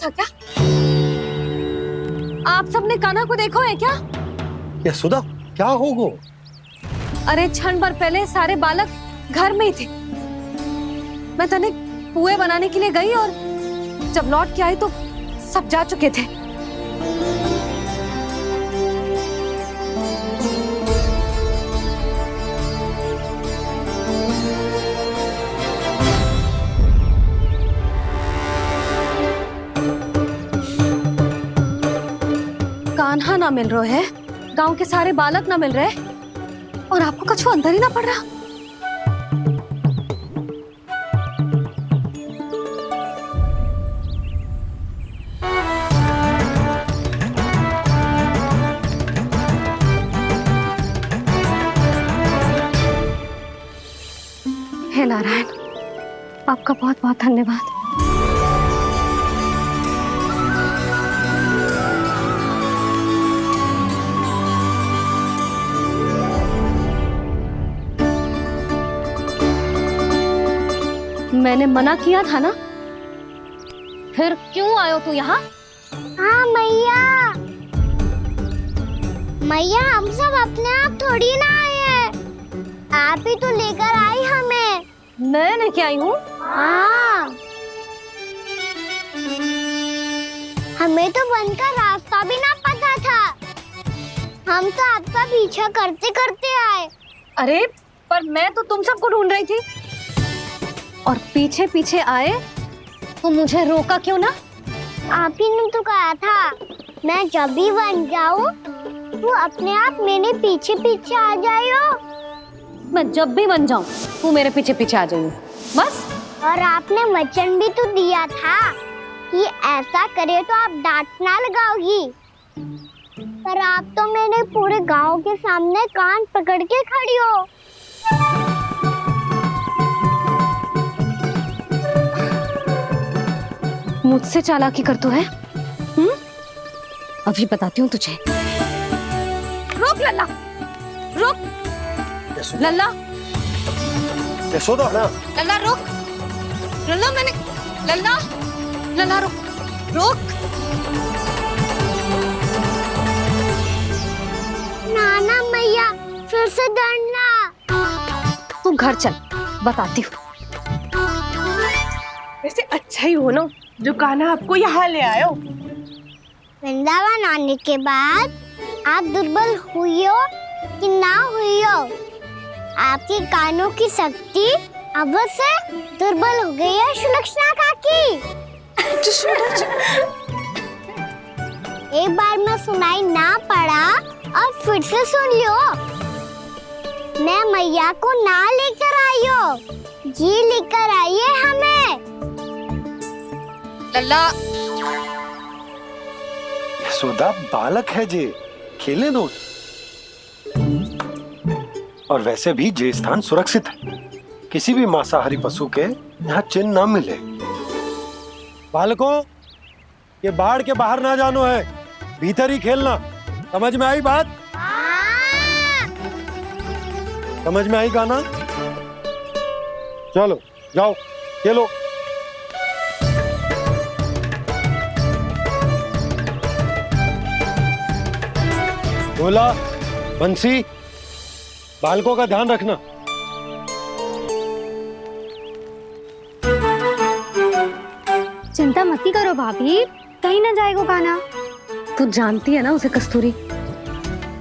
था क्या? आप सबने कान्हा को देखो है क्या? यशोदा, क्या होगा? अरे क्षण भर पहले सारे बालक घर में ही थे। मैं तनिक पुए बनाने के लिए गई और जब लौट के आई तो सब जा चुके थे। कान्हा ना मिल रहे है, गांव के सारे बालक ना मिल रहे और आपको कछु अंदर ही ना पड़ रहा। हे नारायण, आपका बहुत बहुत धन्यवाद। मैंने मना किया था ना, फिर क्यों आयो तू यहाँ? हाँ मैया, मैया हम सब अपने आप थोड़ी ना आए हैं, आप ही तो लेकर आई हमें। मैं लेके आई हूँ? हाँ, हमें तो वन का रास्ता भी ना पता था, हम तो आपका पीछा करते करते आए। अरे पर मैं तो तुम सबको ढूंढ रही थी और पीछे पीछे आए तो मुझे रोका क्यों ना? आप ही ने तो कहा था मैं जब भी बन जाऊं तू अपने आप मेरे पीछे पीछे आ जाइयो। मैं जब भी बन जाऊं तू मेरे पीछे पीछे आ जाइयो बस। और आपने वचन भी तो दिया था कि ऐसा करे तो आप डांट ना लगाओगी, पर आप तो मेरे पूरे गांव के सामने कान पकड़ के खड़ी हो। मुझसे चालाकी कर तो है? अभी बताती हूँ तुझे। रुक लल्ला, रुक लल्ला, यशोदा ना। लल्ला रुक, लल्ला मैंने, लल्ला, लल्ला रुक, रुक। नाना मैया फिर से डरना। तू घर चल, बताती हूँ। वैसे अच्छा ही हो ना जो कान्हा आपको यहाँ ले आयो। वृंदावन आने के बाद आप दुर्बल हुई हो कि ना हुई हो, आपके कानों की शक्ति अब से दुर्बल हो गई है सुलक्षणा काकी। एक बार में सुनाई ना पड़ा और फिर से सुन लो। मैं मैया को ना लेकर आई हो, जी लेकर आई है हमें। लल्ला, यशोदा बालक है जे, खेले दो। और वैसे भी जे स्थान सुरक्षित है, किसी भी मांसाहारी पशु के यहाँ चिन्ह ना मिले। बालकों, ये बाढ़ के बाहर ना जानो है, भीतर ही खेलना। समझ में आई बात? समझ में आई कान्हा? चलो जाओ खेलो। बोला बंसी, बालकों का ध्यान रखना। चिंता मत करो भाभी, कहीं ना जाएगा कान्हा। तू जानती है ना उसे कस्तूरी,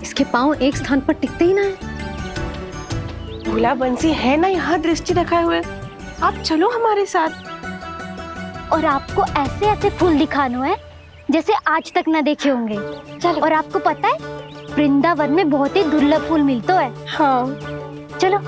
इसके पांव एक स्थान पर टिकते ही ना है। भोला बंसी है ना यहाँ दृष्टि रखाए हुए, आप चलो हमारे साथ। और आपको ऐसे ऐसे फूल दिखानो है जैसे आज तक न देखे होंगे। चलो। और आपको पता है वृंदावन में बहुत ही दुर्लभ फूल मिलते हैं। हाँ चलो।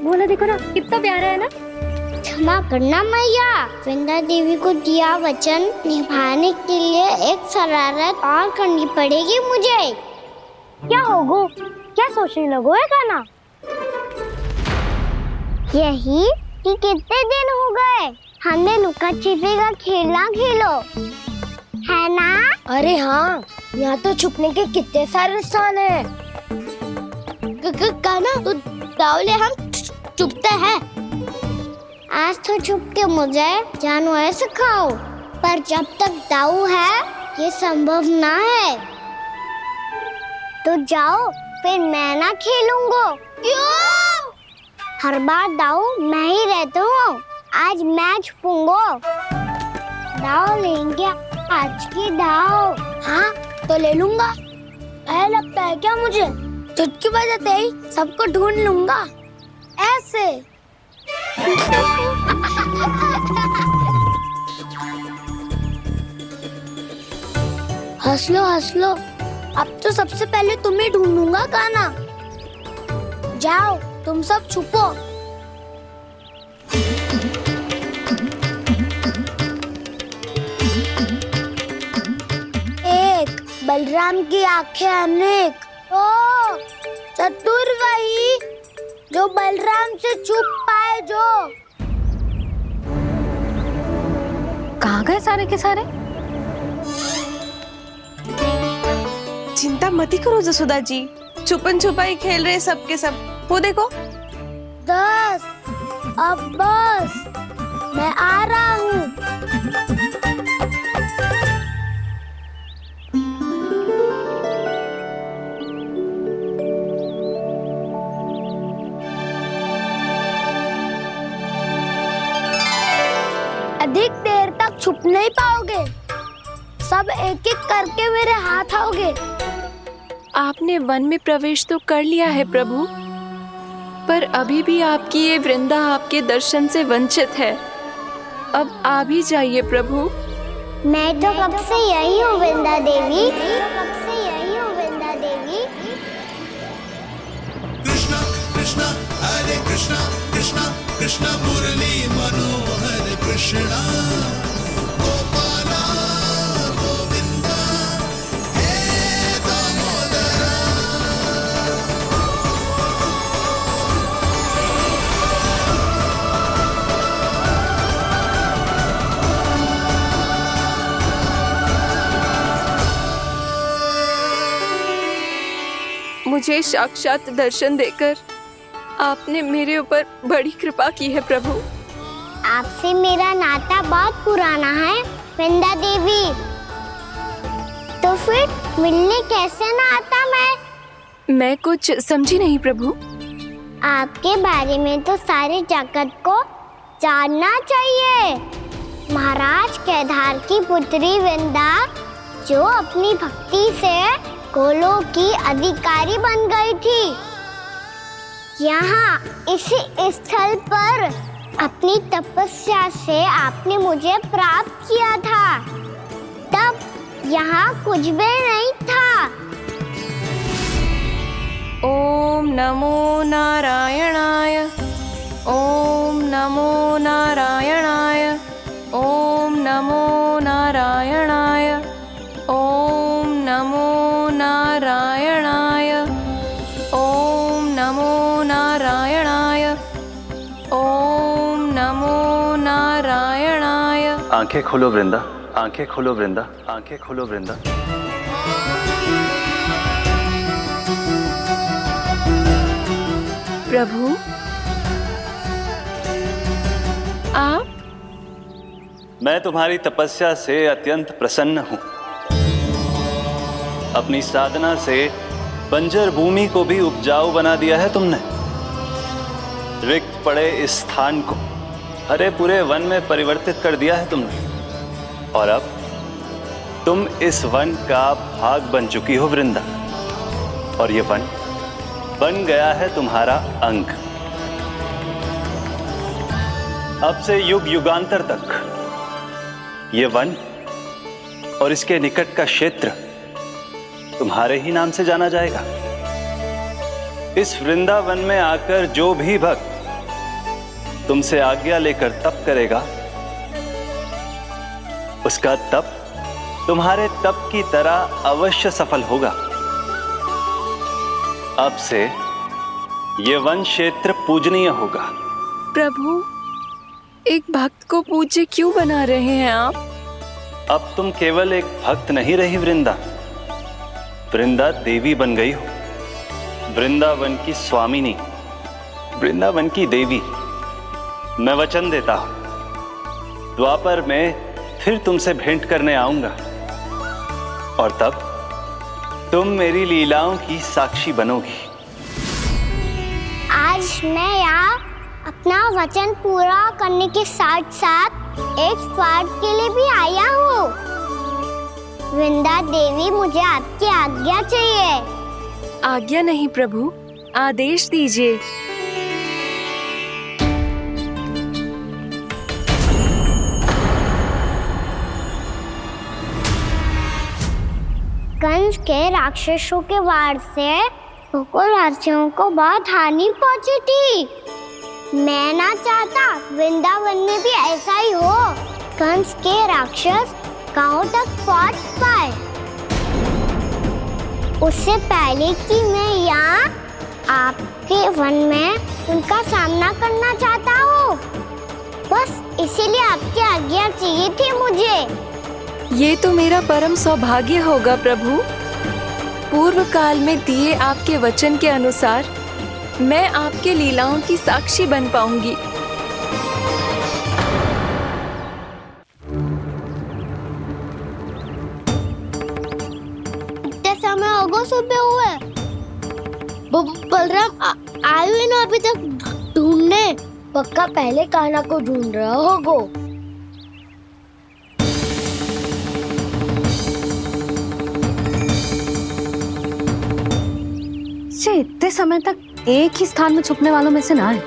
बोला देखो ना कितना प्यारा है ना। क्षमा करना मैया, वृंदा देवी को दिया वचन निभाने के लिए एक शरारत और करनी पड़ेगी मुझे। क्या होगो? क्या सोचने लगो है कान्हा? यही कि कितने दिन हो गए हमने लुका छिपी का खेलना खेलो, है ना? अरे हाँ, यहाँ तो छुपने के कितने सारे स्थान हैं। कहना तो दाऊले हम छुपते हैं। आज तो छुप के मुझे जानवर सिखाओ, पर जब तक दाऊ है ये संभव ना है। तो जाओ, फिर मैं ना खेलूंगा। क्यों? हर बार दाऊ मैं ही रहता हूँ, आज मैं छुपूंगा। दाऊ लेंगे आज की दाऊ। हाँ, तो ले लूंगा। ऐसा लगता है क्या मुझे? चुटकी बजाते ही सबको ढूंढ लूंगा। ऐसे। हंस लो। अब तो सबसे पहले तुम्हें ढूंढूंगा कान्हा। जाओ, तुम सब छुपो। एक, बलराम की आंखें अनेक। ओ, चतुर वही जो बलराम से छुप पाए। जो कहाँ गए सारे के सारे? चिंता मत ही करो जसोदा जी, छुपन छुपाई खेल रहे सब के सब। वो देखो। 10, अब बस, मैं आ रहा हूँ। अधिक देर तक छुप नहीं पाओगे, सब एक एक करके मेरे हाथ आओगे। आपने वन में प्रवेश तो कर लिया है प्रभु, पर अभी भी आपकी ये वृंदा आपके दर्शन से वंचित है। अब आ भी जाइए प्रभु। मैं तो कब से यही हूँ वृंदा देवी। कृष्णा कृष्णा हरे कृष्णा कृष्णा कृष्णा मुरली मनोहर कृष्णा गोपाला गोविंदा हे दामोदरा। मुझे साक्षात दर्शन देकर आपने मेरे ऊपर बड़ी कृपा की है प्रभु। आपसे मेरा नाता बहुत पुराना है वृंदा देवी। तो फिर मिलने कैसे ना आता मैं कुछ समझी नहीं प्रभु। आपके बारे में तो सारे जगत को जानना चाहिए। महाराज केदार की पुत्री वृंदा, जो अपनी भक्ति से गोलों की अधिकारी बन गई थी। यहाँ इसी स्थल पर अपनी तपस्या से आपने मुझे प्राप्त किया था। तब यहाँ कुछ भी नहीं था। ओम नमो नारायणाय, ओम नमो नारायणाय, ओम नमो नारायणाय, ओम नमो नारायणाय, ओम नमो नारायणाय, ओम नमो नारायणाय। आंखें खोलो वृंदा, आंखें खोलो वृंदा, आंखें खोलो वृंदा। प्रभु, आप? मैं तुम्हारी तपस्या से अत्यंत प्रसन्न हूं। अपनी साधना से बंजर भूमि को भी उपजाऊ बना दिया है तुमने। रिक्त पड़े इस स्थान को हरे पूरे वन में परिवर्तित कर दिया है तुमने। और अब तुम इस वन का भाग बन चुकी हो वृंदा, और ये वन बन गया है तुम्हारा अंग। अब से युग युगांतर तक ये वन और इसके निकट का क्षेत्र तुम्हारे ही नाम से जाना जाएगा। इस वृंदावन में आकर जो भी भक्त तुमसे आज्ञा लेकर तप करेगा, उसका तप तुम्हारे तप की तरह अवश्य सफल होगा। अब से ये वन क्षेत्र पूजनीय होगा। प्रभु, एक भक्त को पूज्य क्यों बना रहे हैं आप? अब तुम केवल एक भक्त नहीं रही वृंदा, वृंदा देवी बन गई हो, वृंदावन की स्वामिनी, वृंदावन की देवी। मैं वचन देता हूं, द्वापर में फिर तुमसे भेंट करने आऊंगा और तब तुम मेरी लीलाओं की साक्षी बनोगी। आज मैं यहाँ अपना वचन पूरा करने के साथ साथ एक स्वार्थ के लिए भी आया हूँ। वृंदा देवी, मुझे आपकी आज्ञा चाहिए। आज्ञा नहीं प्रभु, आदेश दीजिए। कंस के राक्षसों के वार से गोकुलवासियों को बहुत हानि पहुंची थी। मैं ना चाहता वृंदावन में भी ऐसा ही हो। कंस के राक्षस गांव तक पहुंच पाए, उससे पहले कि मैं यहाँ आपके वन में उनका सामना करना चाहता हूँ। बस इसीलिए आपकी आज्ञा चाहिए थी मुझे। ये तो मेरा परम सौभाग्य होगा प्रभु। पूर्व काल में दिए आपके वचन के अनुसार मैं आपके लीलाओं की साक्षी बन पाऊंगी। इतने समय होगा सुबह हुए, बलराम आए हुए ना अभी तक ढूंढने। पक्का पहले कान्हा को ढूंढ रहा होगा। इतने समय तक एक ही स्थान में छुपने वालों में से ना है।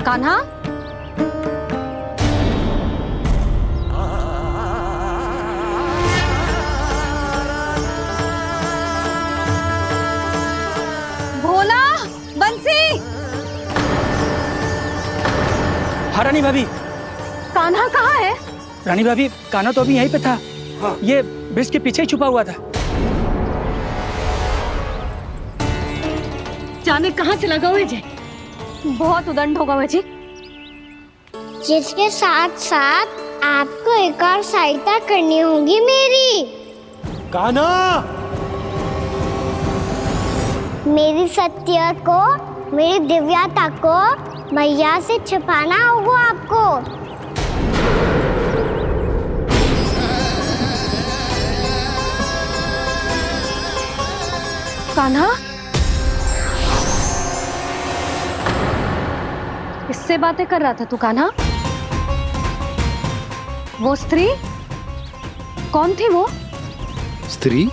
कान्हा, भोला, बंसी। हाँ रानी भाभी। कान्हा कहाँ है? रानी भाभी, कान्हा तो अभी यहीं पे था। हाँ। ये ब्रिज के पीछे ही छुपा हुआ था। जाने कहाँ चला गया है जी? बहुत उदंड होगा वह जी। जिसके साथ साथ आपको एक और सहायता करनी होगी मेरी। कान्हा, मेरी सत्य को, मेरी दिव्यता को मैया से छिपाना होगा आपको। कान्हा, किससे बातें कर रहा था तू कान्हा? वो स्त्री कौन थी? वो स्त्री?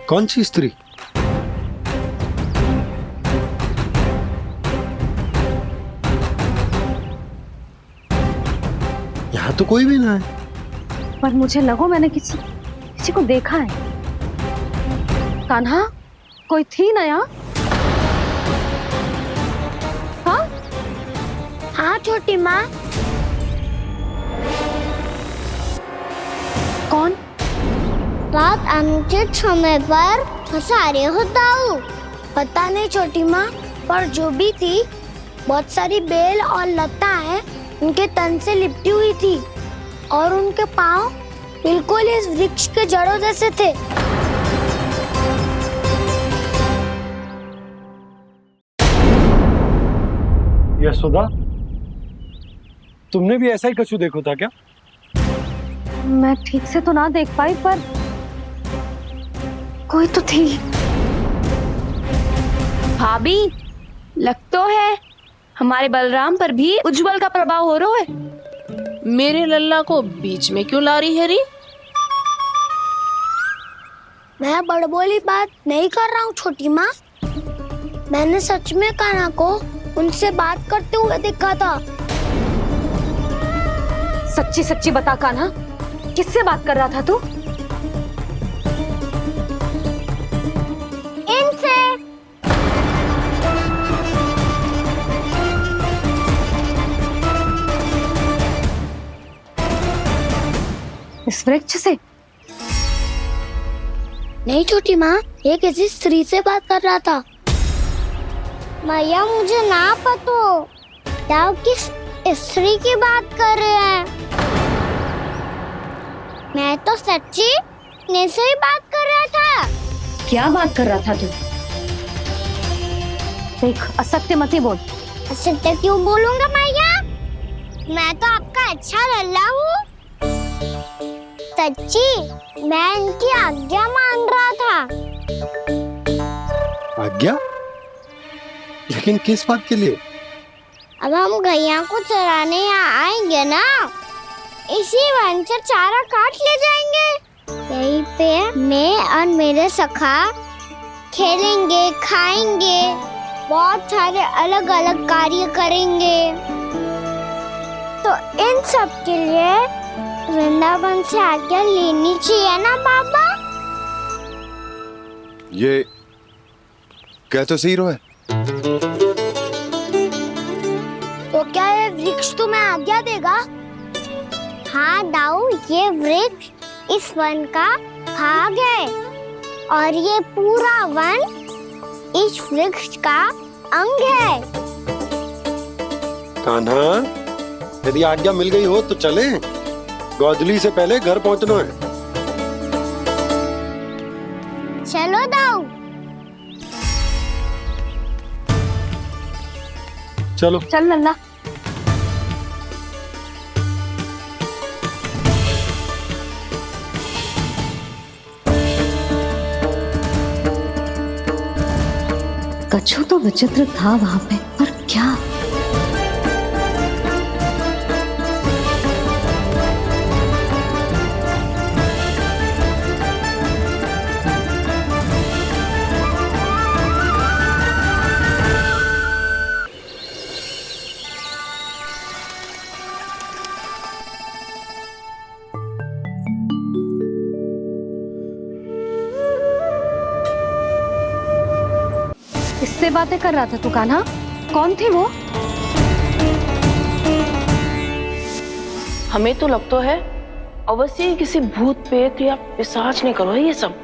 कौन सी स्त्री? यहाँ तो कोई भी ना है। पर मुझे लगो मैंने किसी को देखा है। कान्हा, कोई थी ना यहाँ? हाँ? हाँ छोटी माँ। कौन? रात अनुचित समय पर फंसारे होता हूँ। पता नहीं छोटी माँ, पर जो भी थी, बहुत सारी बेल और लताएं उनके तन से लिपटी हुई थी और उनके पाँव बिल्कुल इस वृक्ष के जड़ों जैसे थे। यशोदा, तुमने भी ऐसा ही कछु देखा था क्या? मैं ठीक से तो ना देख पाई, पर कोई तो थी। भाभी, लग तो है हमारे बलराम पर भी उज्जवल का प्रभाव हो रहा है। मेरे लल्ला को बीच में क्यों ला रही है री? मैं बड़बोली बात नहीं कर रहा हूँ छोटी माँ। मैंने सच में कान्हा को उनसे बात करते हुए देखा था। सच्ची सच्ची बता कान्हा, किससे बात कर रहा था तू? इनसे। इस वृक्ष से? नहीं छोटी माँ, ये किसी स्त्री से बात कर रहा था। मैया मुझे ना पतो दाऊ किस स्त्री की बात कर रहे हैं। मैं तो सच्ची ने से ही बात कर रहा था। क्या बात कर रहा था तू? देख, असत्य मत ही बोल। असत्य क्यों बोलूंगा मैया? मैं तो आपका अच्छा लल्ला हूँ। सच्ची मैं इनकी आज्ञा मान रहा था। आज्ञा? लेकिन किस बात के लिए? अब हम गैया को चराने यहाँ आएंगे ना, इसी वन से चारा काट ले जाएंगे। यहीं पे मैं और मेरे सखा खेलेंगे, खाएंगे, बहुत सारे अलग अलग कार्य करेंगे। तो इन सब के लिए वृंदावन से आज्ञा लेनी चाहिए ना बाबा? ये कह तो सही रहा है। तो क्या ये वृक्ष तुम्हें आज्ञा देगा? हाँ दाऊ, ये वृक्ष इस वन का भाग है और ये पूरा वन इस वृक्ष का अंग है। कान्हा, यदि आज्ञा मिल गई हो तो चले। गोधूली से पहले घर पहुंचना है। चलो दाऊ। चलो चल लल्ला। कछु तो विचित्र था वहां पे, पर क्या? किससे बातें कर रहा था तू कान्हा? कौन थे वो? हमें तो लगता है अवश्य ही किसी भूत प्रेत या पिशाच ने करो है ये सब।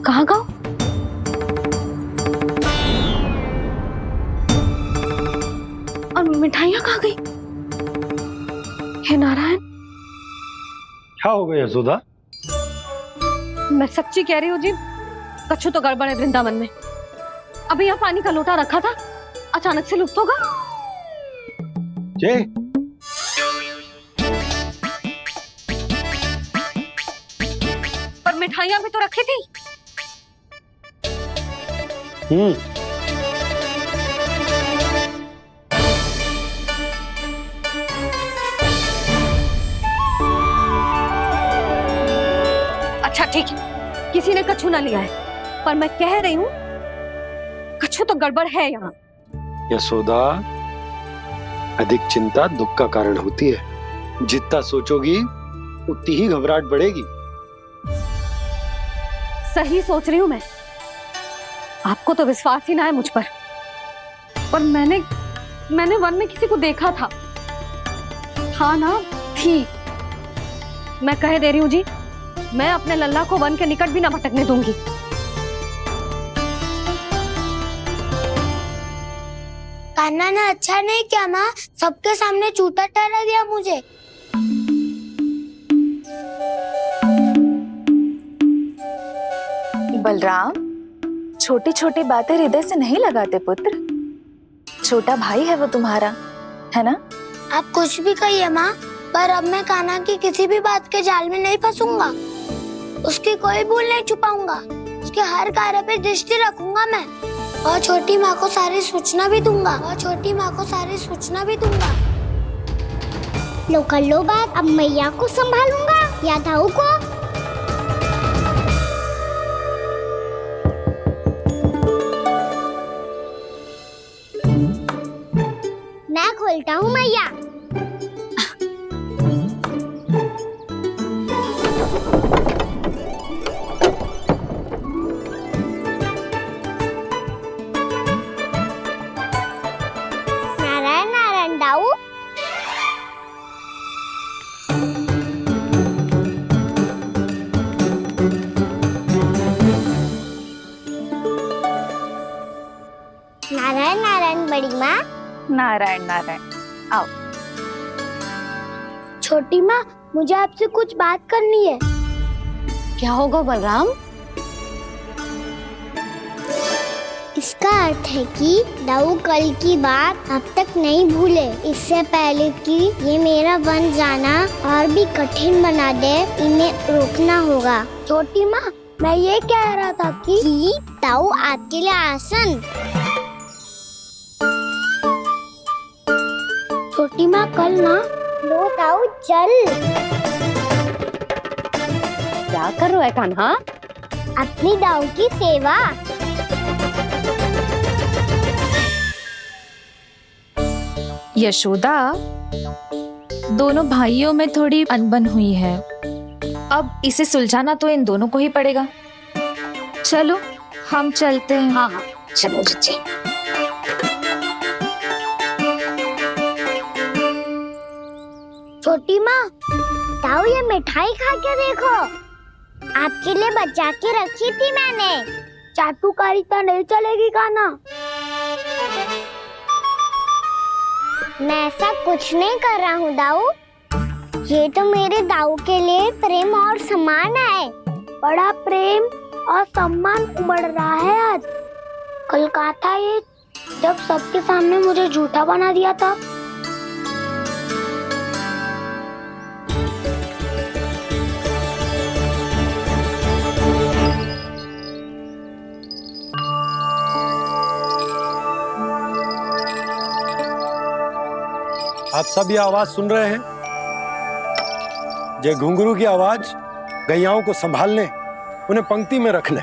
कहाँ गो? और मिठाइयाँ कहाँ गई? हे नारायण! क्या हो गया यशोदा? मैं सच्ची कह रही हूँ जी, कछु तो गड़बड़ है वृंदावन में। अभी यहाँ पानी का लोटा रखा था, अचानक से लुप्त होगा। जय, पर मिठाइयाँ भी तो रखी थी। अच्छा ठीक है, किसी ने कछु ना लिया है, पर मैं कह रही हूँ कछु तो गड़बड़ है यहाँ। यशोदा, अधिक चिंता दुख का कारण होती है। जितना सोचोगी उतनी ही घबराहट बढ़ेगी। सही सोच रही हूँ मैं। आपको तो विश्वास ही ना है मुझ पर मैंने वन में किसी को देखा था। हाँ ना, थी। मैं कह दे रही हूँ जी, मैं अपने लल्ला को वन के निकट भी ना भटकने दूंगी। कान्हा ने अच्छा नहीं किया माँ, सबके सामने चूता ठहरा दिया मुझे। बलराम, छोटी छोटी बातें हृदय से नहीं लगाते पुत्र। छोटा भाई है वो तुम्हारा, है ना? आप कुछ भी कहिए माँ, पर अब मैं कान्हा की किसी भी बात के जाल में नहीं फंसूंगा। उसकी कोई भूल नहीं छुपाऊंगा। उसके हर कार्य पे दृष्टि रखूंगा मैं, और छोटी माँ को सारी सूचना भी दूंगा। लो कर लो बात, अब मैया को संभालूंगा या दाऊ को। मैं खोलता हूँ मैया। नारायण नारायण। आओ। छोटी माँ, मुझे आपसे कुछ बात करनी है। क्या होगा बलराम? इसका अर्थ है कि दाऊ कल की बात अब तक नहीं भूले। इससे पहले कि ये मेरा बन जाना और भी कठिन बना दे, इन्हें रोकना होगा। छोटी माँ, मैं ये कह रहा था कि दाऊ आपके लिए आसन। छोटी माँ, कल ना लो दाऊ चल। क्या कर रहा है कान्हा? अपनी दाऊ की सेवा। यशोदा, दोनों भाइयों में थोड़ी अनबन हुई है। अब इसे सुलझाना तो इन दोनों को ही पड़ेगा। चलो हम चलते हैं। हाँ हाँ चलो जी। छोटी माँ, दाऊ ये मिठाई खा के देखो। आपके लिए बचा के रखी थी मैंने। चाटुकारिता नहीं चलेगी कान्हा। मैं ऐसा कुछ नहीं कर रहा हूँ दाऊ। ये तो मेरे दाऊ के लिए प्रेम और सम्मान है। बड़ा प्रेम और सम्मान उमड़ रहा है आज। कल कहा था ये, जब सबके सामने मुझे झूठा बना दिया था। आप सब ये आवाज सुन रहे हैं? ये घुंघरू की आवाज गैयाओं को संभालने, उन्हें पंक्ति में रखने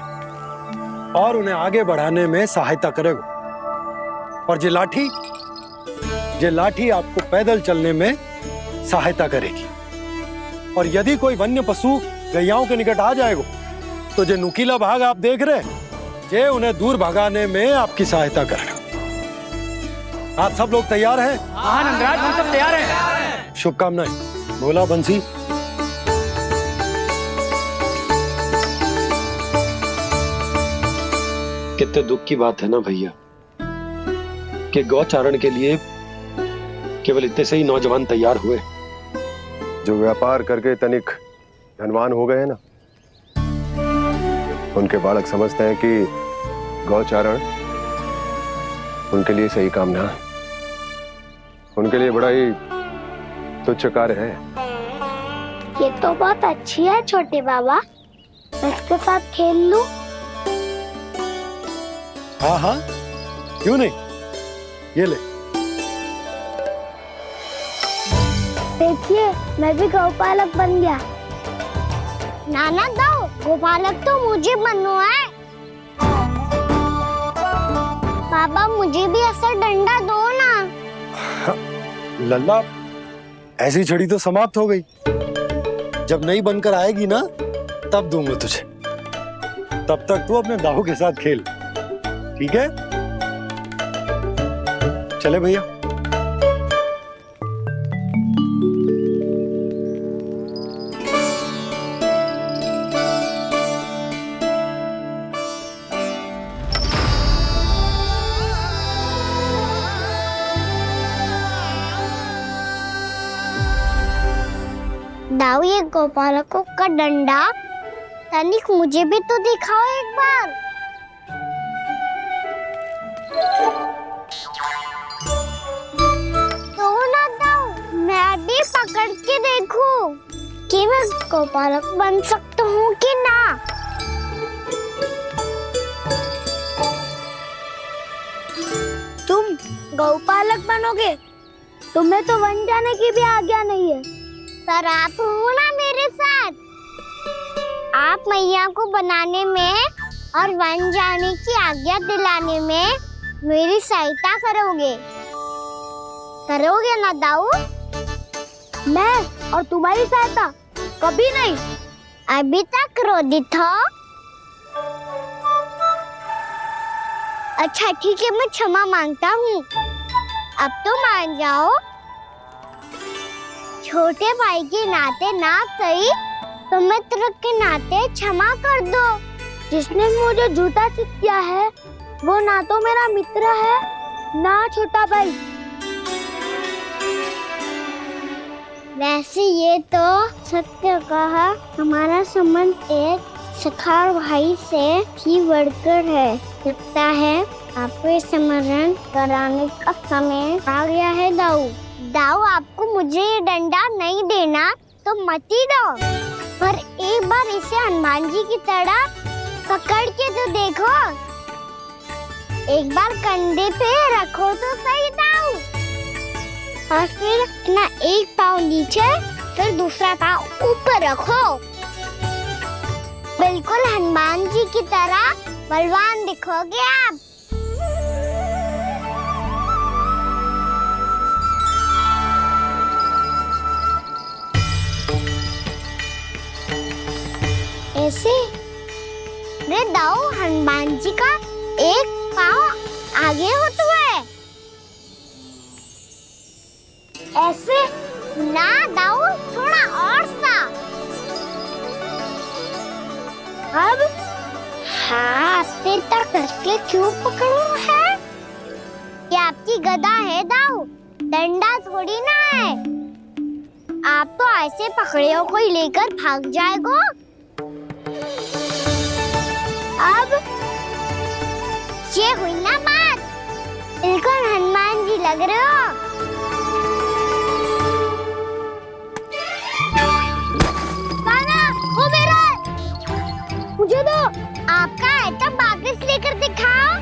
और उन्हें आगे बढ़ाने में सहायता करेगा। और ये लाठी आपको पैदल चलने में सहायता करेगी। और यदि कोई वन्य पशु गैयाओं के निकट आ जाएगा तो ये नुकीला भाग आप देख रहे हैं, ये उन्हें दूर भगाने में आपकी सहायता करेगा। आप सब लोग तैयार हैं? हाँ नंदराज, हम सब तैयार हैं। शुभकामनाएं। बोला बंसी। कितने दुख की बात है ना भैया कि गौचारण के लिए केवल इतने से ही नौजवान तैयार हुए। जो व्यापार करके तनिक धनवान हो गए हैं ना, उनके बालक समझते हैं कि गौचारण उनके लिए सही काम ना है। उनके लिए बड़ा ही तुच्छ कार्य है। ये तो बहुत अच्छी है छोटे बाबा, मैं इसके साथ खेल लूं? हाँ हाँ, क्यों नहीं, ये ले। देखिए, मैं भी गौपालक बन गया। नाना दाऊ, गोपालक तो मुझे बनना है। बाबा मुझे भी ऐसा डंडा दो ना। लल्ला, ऐसी छड़ी तो समाप्त हो गई। जब नई बनकर आएगी ना तब दूंगा तुझे। तब तक तू अपने दाऊ के साथ खेल, ठीक है? चले भैया। दाऊ, ये गोपालकों का डंडा तनिक मुझे भी तो दिखाओ एक बार। तो ना दाऊ, मैं भी पकड़ के देखूं कि मैं गोपालक बन सकता हूँ कि ना। तुम गौपालक बनोगे? तुम्हें तो वन जाने की भी आज्ञा नहीं है। सर आप हो ना मेरे साथ। आप मैया को बनाने में और वन जाने की आज्ञा दिलाने में मेरी सहायता करोगे ना दाऊ? मैं और तुम्हारी सहायता कभी नहीं। अभी तक क्रोधित हो? अच्छा ठीक है, मैं क्षमा मांगता हूँ। अब तो मान जाओ। छोटे भाई के नाते ना सही तो मित्र के नाते क्षमा कर दो। जिसने मुझे झूठा सिद्ध किया है वो ना तो मेरा मित्र है ना छोटा भाई। वैसे ये तो सत्य कहा, हमारा संबंध एक सखार भाई से भी बढ़कर है। लगता है आपको स्मरण कराने का समय आ गया है दाऊ। दाऊ, आपको मुझे ये डंडा नहीं देना तो मत ही दो, पर एक बार इसे हनुमान जी की तरह पकड़ के तो देखो। एक बार कंधे पे रखो तो सही दाऊ, और फिर अपना एक पाँव नीचे फिर दूसरा पाँव ऊपर रखो। बिल्कुल हनुमान जी की तरह बलवान दिखोगे आप। ऐसे रे दाऊ, हनुमान जी का एक पाँव आगे होता है। ऐसे ना दाऊ, थोड़ा और सा। अब हाथ पे तक कसके क्यों पकड़ो है? ये आपकी गदा है दाऊ, डंडा थोड़ी ना है। आप तो ऐसे पकड़ियों को ही लेकर भाग जाएगो। अब ये हुई ना बात, बिल्कुल हनुमान जी लग रहे हो। कान्हा, वो मेरा, मुझे दो। आपका आइटम वापस लेकर दिखाओ।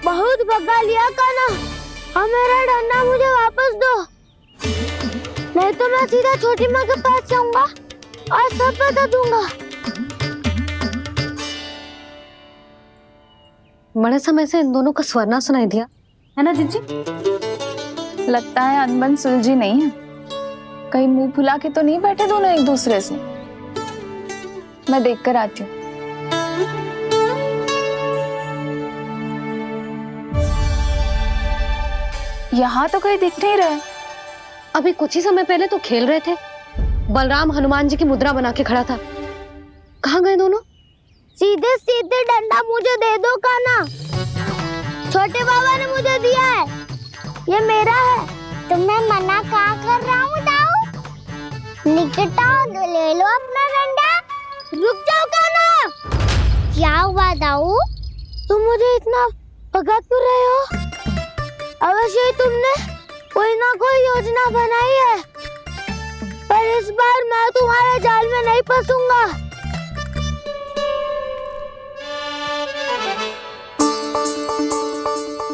बहुत भगा लिया कान्हा, अब मेरा डंडा मुझे वापस दो, नहीं तो मैं सीधा छोटी माँ के पास जाऊंगा और सब बता दूंगा। बड़े समय से इन दोनों का स्वर ना सुनाई दिया है ना जीजी? लगता है अनबन सुलझी नहीं है। कहीं मुंह फुला के तो नहीं बैठे दोनों एक दूसरे से। मैं देख कर आती हूँ। यहाँ तो कहीं दिख नहीं रहा। अभी कुछ ही समय पहले तो खेल रहे थे। बलराम हनुमान जी की मुद्रा बना के खड़ा था। कहाँ गए दोनों? सीधे सीधे डंडा मुझे दे दो कान्हा, छोटे बाबा ने मुझे दिया है, ये मेरा है। तो मैं मना कहाँ कर रहा हूँ दाऊ? निकट आओ, ले लो अपना डंडा। रुक जाओ कान्हा। क्या हुआ दाऊ, तुम मुझे इतना भगा क्यों रहे हो? अवश्य ही तुमने कोई ना कोई योजना बनाई है, पर इस बार मैं तुम्हारे जाल में नहीं फंसूंगा।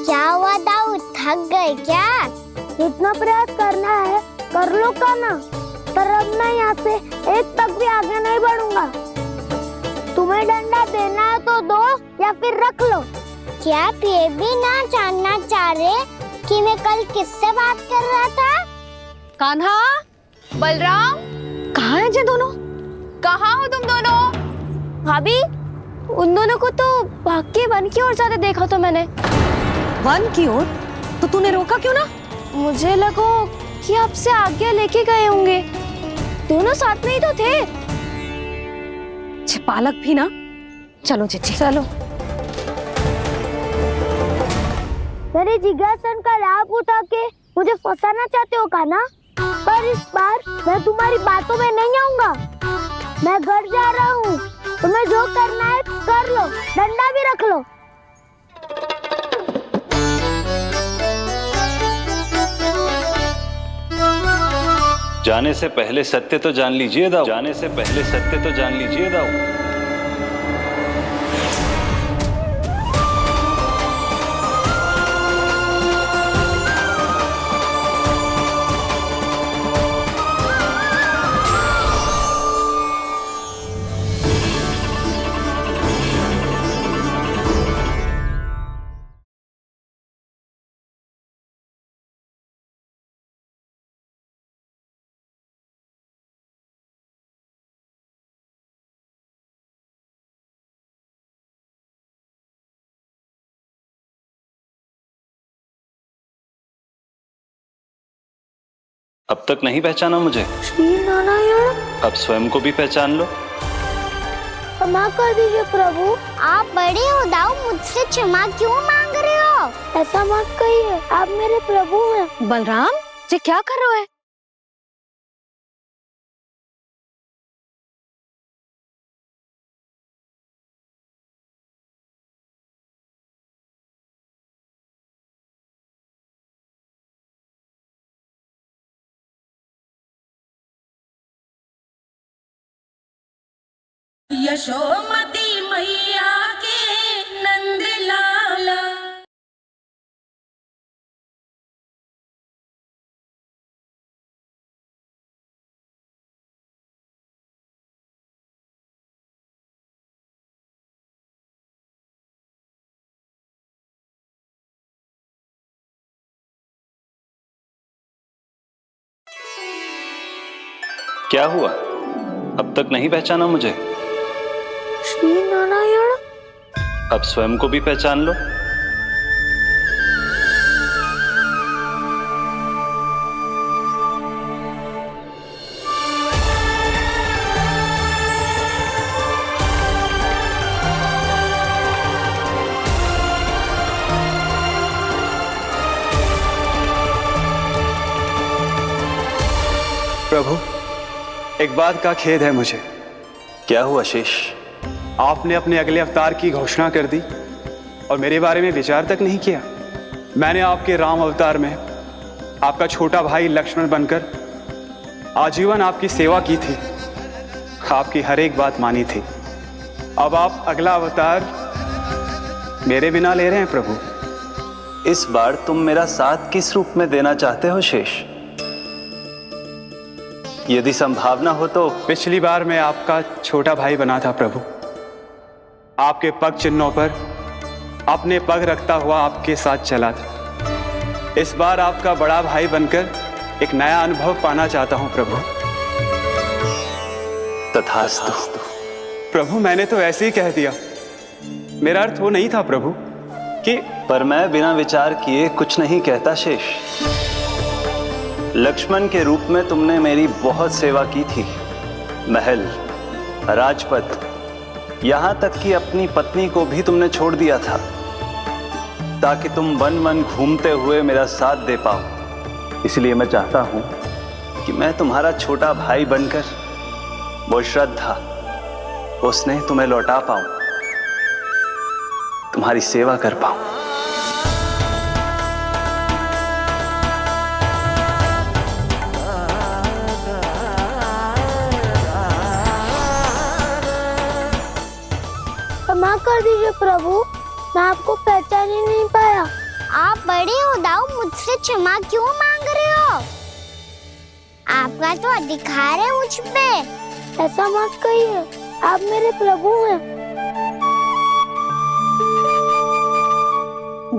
क्या हुआ दाऊ, थक गए क्या? जितना प्रयास करना है कर लो कान्हा, पर अब मैं यहाँ से एक तक भी आगे नहीं बढ़ूंगा। तुम्हें डंडा देना है तो दो या फिर रख लो। क्या आप ये भी ना जानना चाह रहे कि मैं कल किससे बात कर रहा था? कान्हा, बलराम, कहाँ हैं ये दोनों? कहाँ हो तुम दोनों? भाभी, उन दोनों को तो भाग के वन की ओर जाते देखा तो मैंने। वन की ओर? तो तूने रोका क्यों ना? मुझे लगा कि आपसे आगे लेके गए होंगे। दोनों साथ में ही तो थे। पालक भी ना। चलो चिट्ठी, चलो। मेरे जिज्ञासन का लाभ उठा के मुझे फंसाना चाहते हो कान्हा, पर इस बार मैं तुम्हारी बातों में नहीं आऊंगा। मैं घर जा रहा हूँ, तुम्हें जो करना है कर लो, डंडा भी रख लो। जाने से पहले सत्य तो जान लीजिए दाऊ। जाने से पहले सत्य तो जान लीजिए दाऊ। अब तक नहीं पहचाना मुझे? श्री नारायण। अब स्वयं को भी पहचान लो। क्षमा कर दीजिए प्रभु। आप बड़े हो दाऊ, मुझसे क्षमा क्यों मांग रहे हो? ऐसा मत कहिए, आप मेरे प्रभु हैं। बलराम जी क्या कर रहे हो? यशोमती मैया के नंद लाला। क्या हुआ? अब तक नहीं पहचाना मुझे? श्री नारायण। अब स्वयं को भी पहचान लो। प्रभु, एक बात का खेद है मुझे। क्या हुआ शेष? आपने अपने अगले अवतार की घोषणा कर दी और मेरे बारे में विचार तक नहीं किया। मैंने आपके राम अवतार में आपका छोटा भाई लक्ष्मण बनकर आजीवन आपकी सेवा की थी, आपकी हर एक बात मानी थी। अब आप अगला अवतार मेरे बिना ले रहे हैं प्रभु। इस बार तुम मेरा साथ किस रूप में देना चाहते हो शेष? यदि संभावना हो तो। पिछली बार मैं आपका छोटा भाई बना था प्रभु, आपके पग चिन्हों पर अपने पग रखता हुआ आपके साथ चला था। इस बार आपका बड़ा भाई बनकर एक नया अनुभव पाना चाहता हूं प्रभु। तथास्तु। प्रभु, मैंने तो ऐसे ही कह दिया, मेरा अर्थ वो नहीं था प्रभु कि। पर मैं बिना विचार किए कुछ नहीं कहता शेष। लक्ष्मण के रूप में तुमने मेरी बहुत सेवा की थी। महल, राजपथ, यहां तक कि अपनी पत्नी को भी तुमने छोड़ दिया था ताकि तुम वन वन घूमते हुए मेरा साथ दे पाओ। इसलिए मैं चाहता हूं कि मैं तुम्हारा छोटा भाई बनकर वो श्रद्धा, वो स्नेह तुम्हें लौटा पाऊं, तुम्हारी सेवा कर पाऊं। क्षमा कर दीजिए प्रभु, मैं आपको पहचान ही नहीं पाया। आप बड़े हो दाऊ, मुझसे क्षमा क्यों मांग रहे हो? आपका तो अधिकार है मुझ पे। ऐसा मत कहिए, आप मेरे प्रभु हैं।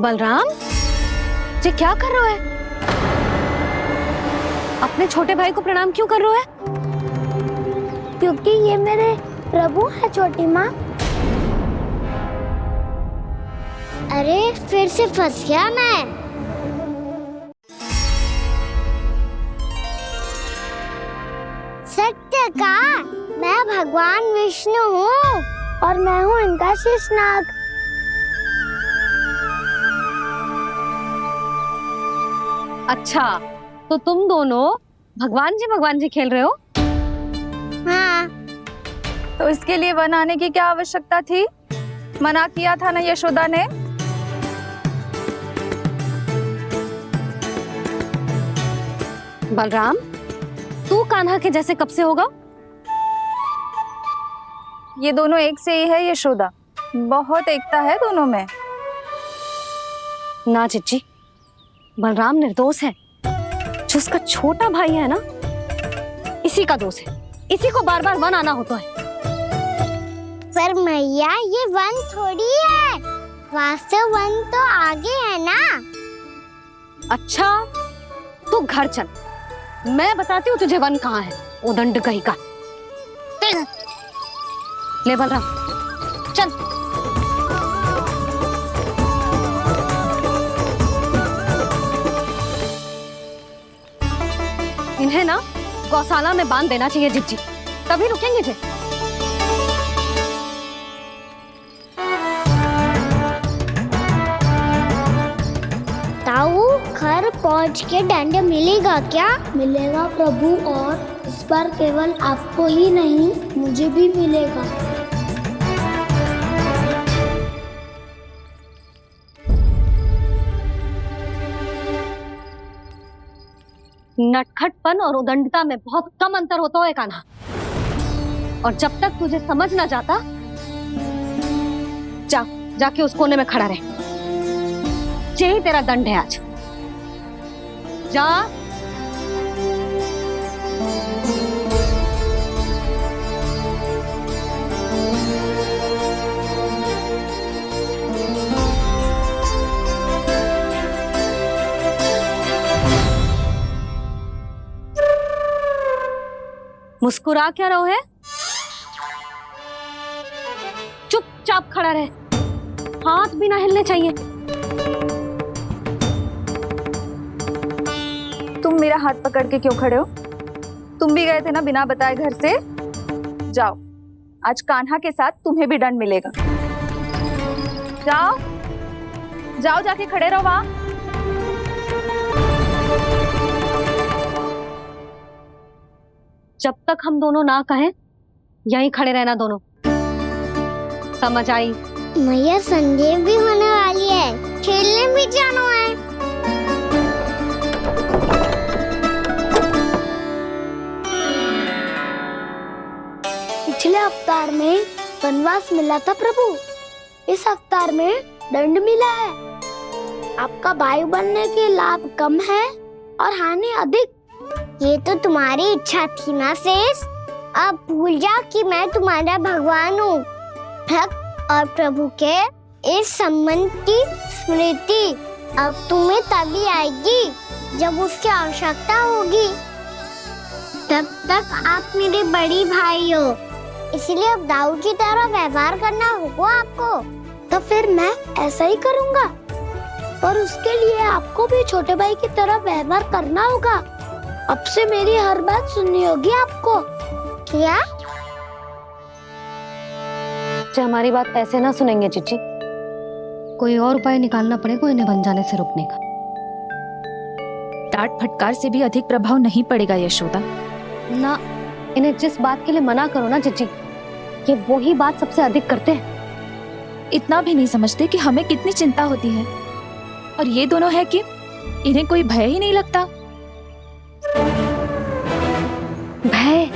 बलराम जी क्या कर रहे हो? अपने छोटे भाई को प्रणाम क्यों कर रहे हो? क्योंकि ये मेरे प्रभु है छोटी माँ। अरे फिर से फंस गया मैं। सत्य का, मैं भगवान विष्णु हूँ और मैं हूँ इनका शेषनाग। अच्छा, तो तुम दोनों भगवान जी खेल रहे हो? हाँ। तो इसके लिए वन आने की क्या आवश्यकता थी? मना किया था ना यशोदा ने? बलराम, तू कान्हा के जैसे कब से होगा? ये दोनों एक से ही है यशोदा, बहुत एकता है दोनों में। ना चिच्ची, बलराम निर्दोष है। जो उसका छोटा भाई है ना, इसी का दोष है। इसी को बार बार वन आना होता है। पर मैया, ये वन थोड़ी है, वास्तव वन तो आगे है ना। अच्छा, तू घर चल, मैं बताती हूँ तुझे वन कहाँ है। उदंड कहीं का। ले बलराम, चल। इन्हें ना गौशाला में बांध देना चाहिए जिज्जी, तभी रुकेंगे जे। ताऊ घर पहुंच के दंड मिलेगा क्या? मिलेगा प्रभु, और इस बार केवल आपको ही नहीं मुझे भी मिलेगा। नटखटपन और उदंडता में बहुत कम अंतर होता है कान्हा, और जब तक तुझे समझ ना जाता, जाके उस कोने में खड़ा रहे। यही तेरा दंड है आज। जा। मुस्कुरा क्या रहो है? चुपचाप खड़ा रहे, हाथ भी ना हिलने चाहिए। तुम मेरा हाथ पकड़ के क्यों खड़े हो? तुम भी गए थे ना बिना बताए घर से। जाओ, आज कान्हा के साथ तुम्हें भी दंड मिलेगा। जाओ जाओ, जाके खड़े रहो वहां। जब तक हम दोनों ना कहें, यहीं खड़े रहना दोनों। समझ आई? मैया संध्या भी होने वाली है, खेलने भी जाना है। पिछले अवतार में वनवास मिला था प्रभु, इस अवतार में दंड मिला है। आपका भाई बनने के लाभ कम है और हानि अधिक। ये तो तुम्हारी इच्छा थी ना शेष, अब भूल जा कि मैं तुम्हारा भगवान हूँ। भक्त और प्रभु के इस संबंध की स्मृति अब तुम्हें तभी आएगी जब उसकी आवश्यकता होगी। तब तक आप मेरे बड़ी भाई हो, इसलिए अब दाऊ की तरह व्यवहार करना होगा आपको। तो फिर मैं ऐसा ही करूँगा, पर उसके लिए आपको भी छोटे भाई की तरह व्यवहार करना होगा। अब से मेरी हर बात सुननी होगी आपको। क्या? हमारी बात ऐसे ना सुनेंगे चिच्ची, कोई और उपाय निकालना पड़ेगा इन्हें बन जाने से रुकने का। डांट फटकार से भी अधिक प्रभाव नहीं पड़ेगा यशोदा। ना, इन्हें जिस बात के लिए मना करो ना चिच्ची, ये वही बात सबसे अधिक करते हैं। इतना भी नहीं समझते कि हमें कितनी चिंता होती है, और ये दोनों है कि इन्हें कोई भय ही नहीं लगता। भय?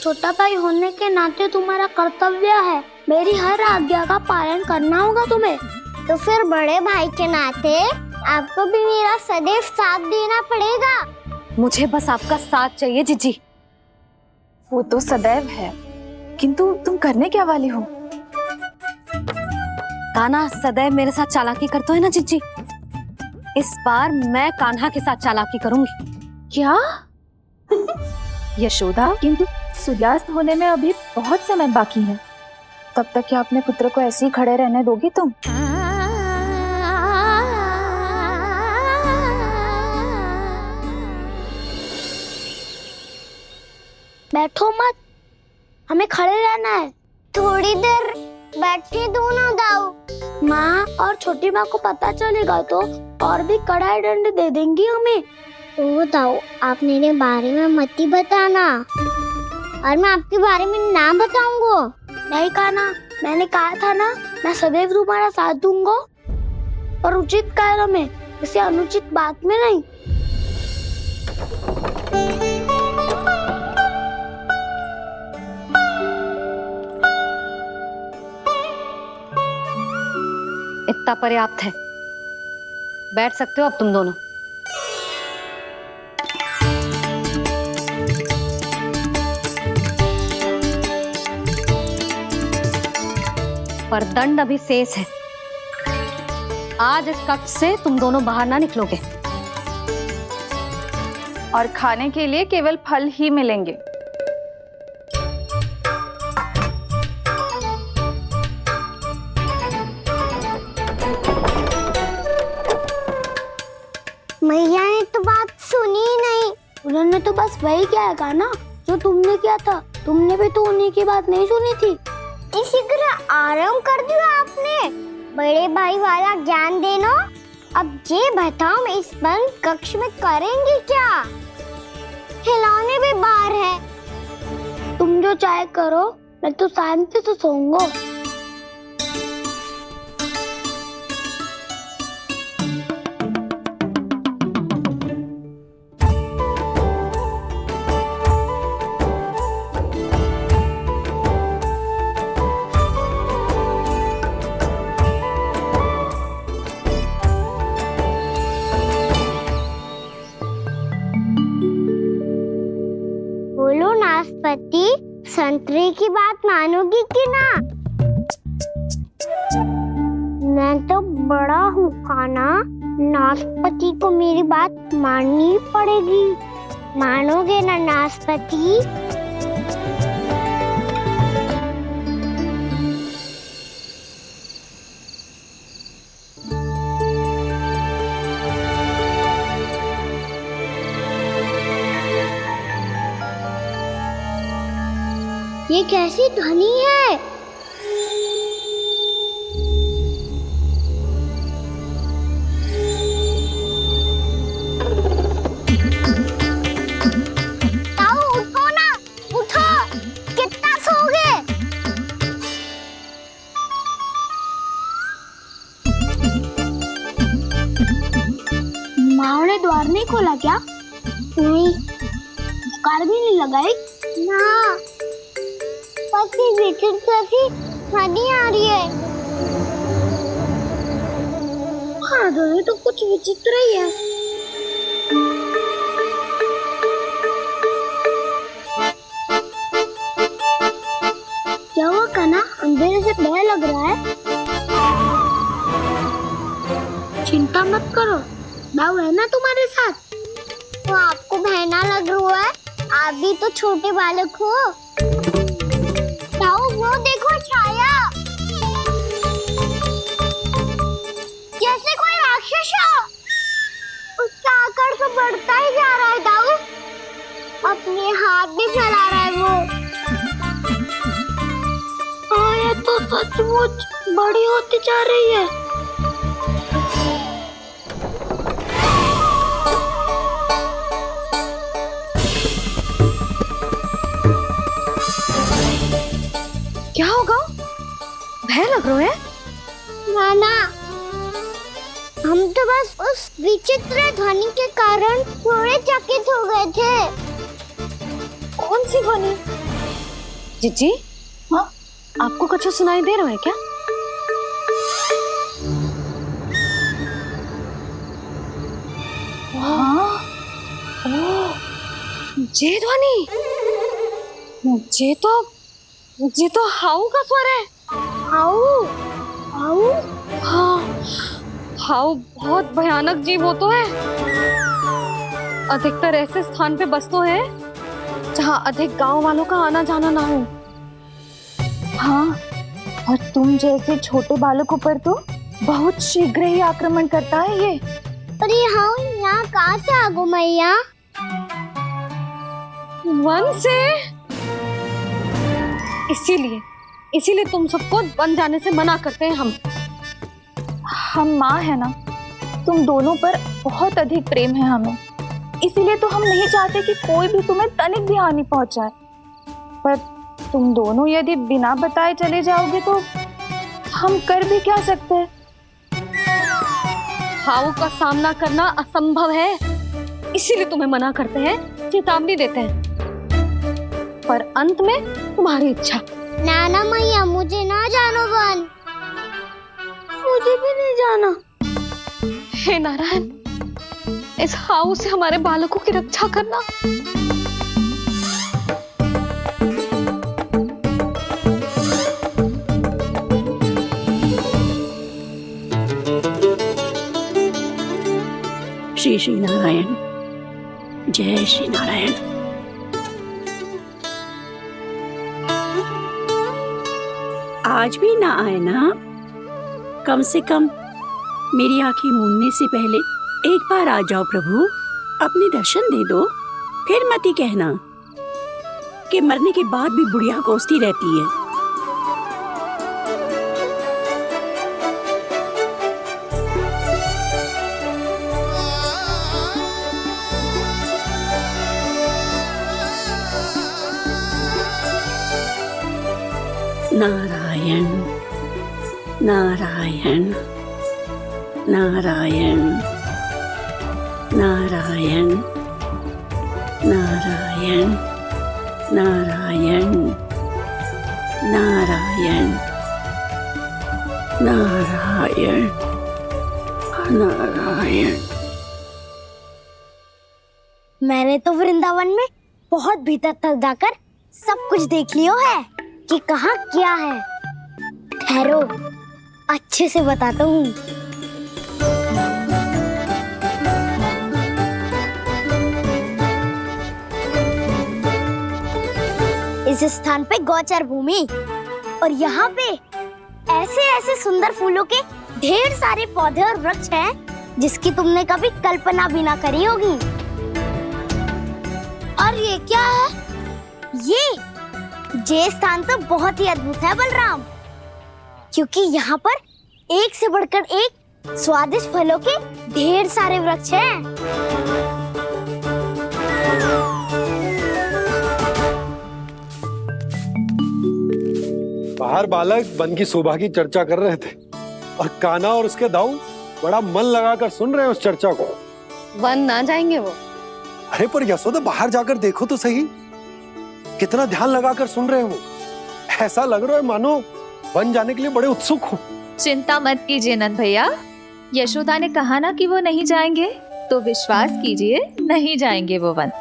छोटा भाई होने के नाते तुम्हारा कर्तव्य है, मेरी हर आज्ञा का पालन करना होगा तुम्हें। तो फिर बड़े भाई के नाते आपको भी मेरा सदैव साथ देना पड़ेगा। मुझे बस आपका साथ चाहिए जिज्जी। वो तो सदैव है, किंतु तुम करने क्या वाली हो? कान्हा सदैव मेरे साथ चालाकी करते है ना जिज्जी, इस बार मैं कान्हा के साथ चालाकी करूंगी। क्या? यशोदा, किंतु सूर्यास्त होने में अभी बहुत समय बाकी है, तब तक क्या अपने पुत्र को ऐसे ही खड़े रहने दोगी तुम? बैठो मत, हमें खड़े रहना है। थोड़ी देर बैठे दो ना दाऊ। माँ और छोटी माँ को पता चलेगा तो और भी कड़ा दंड दे देंगी हमें। ओ दाऊ, आप मेरे बारे में मत ही बताना, और मैं आपके बारे में ना बताऊंगा। नहीं कान्हा, मैंने कहा था ना, मैं सदैव तुम्हारा साथ दूंगा, और उचित कार्य में, किसी अनुचित बात में नहीं। इतना पर्याप्त है, बैठ सकते हो अब तुम दोनों। पर दंड अभी शेष है। आज इस कक्ष से तुम दोनों बाहर ना निकलोगे, और खाने के लिए केवल फल ही मिलेंगे। उन्होंने तो बस वही किया है ना जो तुमने किया था। तुमने भी तो उन्हीं की बात नहीं सुनी थी। इसी तरह आराम कर दिया आपने। बड़े भाई वाला ज्ञान देना। अब ये बताओ इस बंद कक्ष में करेंगे क्या? खिलौने भी बाहर है। तुम जो चाहे करो, मैं तो शांति से सोऊंगा। बोलो नाशपाती, संतरे की बात मानोगी कि ना? मैं तो बड़ा हूँ काना, नाशपाती को मेरी बात माननी पड़ेगी। मानोगे ना नाशपाती? ये कैसी ध्वनि है? ताऊ उठो ना, उठो। कितना सोओगे? माँ ने द्वार नहीं खोला क्या? नहीं। कार भी नहीं लगाई? ना, बस ये विचित्र सी ध्वनि आ रही है। हाँ, ध्वनि तो कुछ विचित्र ही है। क्या हुआ काना? अंधेरे से डर लग रहा है। चिंता मत करो, दाऊ है ना तुम्हारे साथ। तो आपको बहना लग रहा है? आप भी तो छोटे बालक हो। ताऊ वो देखो छाया, जैसे कोई राक्षस हो। उसका आकार तो बढ़ता ही जा रहा है ताऊ। अपने हाथ भी फैला रहा है वो। हाँ, ये तो सचमुच बड़ी होती जा रही है। क्या होगा? भय लग रहा है? नाना, हम तो बस उस विचित्र ध्वनि के कारण थोड़े चकित हो गए थे। कौन सी ध्वनि? जीजी, हाँ, आपको कुछ सुनाई दे रहा है क्या? हाँ, ओह, ये ध्वनि, ये तो हाउ का स्वर है। हाउ? हाउ? हाँ, हाउ बहुत भयानक जीव हो तो है। अधिकतर ऐसे स्थान पे बसते हैं जहाँ अधिक गांव वालों का आना जाना ना हो। हाँ, और तुम जैसे छोटे बालकों पर तो बहुत शीघ्र ही आक्रमण करता है ये। अरे हाउ यहाँ कहाँ से आ गो मैया? वन से। इसीलिए तुम सबको वन जाने से मना करते हैं हम माँ है ना, तुम दोनों पर बहुत अधिक प्रेम है हमें, इसीलिए तो हम नहीं चाहते कि कोई भी तुम्हें तनिक भी हानि पहुंचाए। पर तुम दोनों यदि बिना बताए चले जाओगे तो हम कर भी क्या सकते हैं? हाउ का सामना करना असंभव है, इसीलिए तुम्हें मना करते हैं, चेतावनी देते हैं। पर अंत में तुम्हारी इच्छा। नाना मैया, मुझे ना जानो वन। मुझे भी नहीं जाना। हे नारायण, इस हाउ से हमारे बालकों की रक्षा करना। श्री श्री नारायण, जय श्री नारायण। आज भी ना आए ना? कम से कम मेरी आंखें मूंदने से पहले एक बार आ जाओ प्रभु, अपने दर्शन दे दो। फिर मत ही कहना कि मरने के बाद भी बुढ़िया कोसती रहती है। नारायण नारायण नारायण नारायण नारायण नारायण नारायण नारायण नारायण। मैंने तो वृंदावन में बहुत भीतर तक जाकर सब कुछ देख लियो है कि कहाँ क्या है। ठहरो, अच्छे से बताता हूँ। इस स्थान पे गौचर भूमि और यहाँ पे ऐसे ऐसे सुंदर फूलों के ढेर सारे पौधे और वृक्ष हैं जिसकी तुमने कभी कल्पना भी ना करी होगी। और ये क्या है? ये स्थान तो बहुत ही अद्भुत है बलराम, क्योंकि यहाँ पर एक से बढ़कर एक स्वादिष्ट फलों के ढेर सारे वृक्ष हैं। बाहर बालक वन की शोभा की चर्चा कर रहे थे और कान्हा और उसके दाऊ बड़ा मन लगाकर सुन रहे हैं उस चर्चा को। वन ना जाएंगे वो? अरे पर यशोदा बाहर जाकर देखो तो सही, कितना ध्यान लगाकर सुन रहे हैं वो। ऐसा लग रहा है मानो वन जाने के लिए बड़े उत्सुक हो। चिंता मत कीजिए नंद भैया, यशोदा ने कहा ना कि वो नहीं जाएंगे, तो विश्वास कीजिए नहीं जाएंगे वो वन।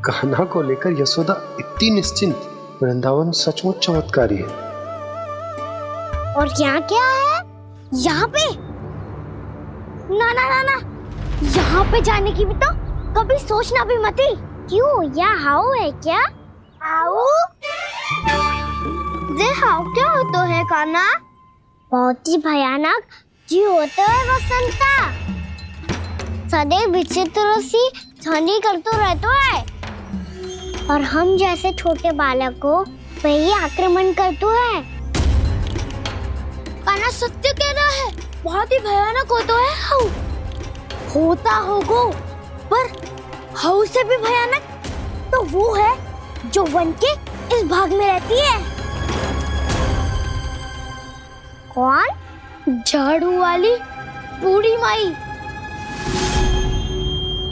कान्हा को लेकर यशोदा इतनी निश्चिंत, वृंदावन सचमुच चमत्कारी है। और यहाँ क्या है? यहाँ पे ना ना ना ना, यहाँ पे जाने की भी तो कभी सोचना भी मत ही। क्यों, यहाँ हाउ है क्या? हाउ? ये हाउ क्या होता है कान्हा? बहुत ही भयानक जी होता है वसंता। सदैव विचित्र सी ध्वनि करते रहता है और हम जैसे छोटे बालक को वही आक्रमण करते हैं। कान्हा सत्य कह रहा है, बहुत ही भयानक होता है हाउ। होता होगा, पर हाउ से भी भयानक तो वो है जो वन के इस भाग में रहती है। कौन? झाड़ू वाली बूढ़ी माई।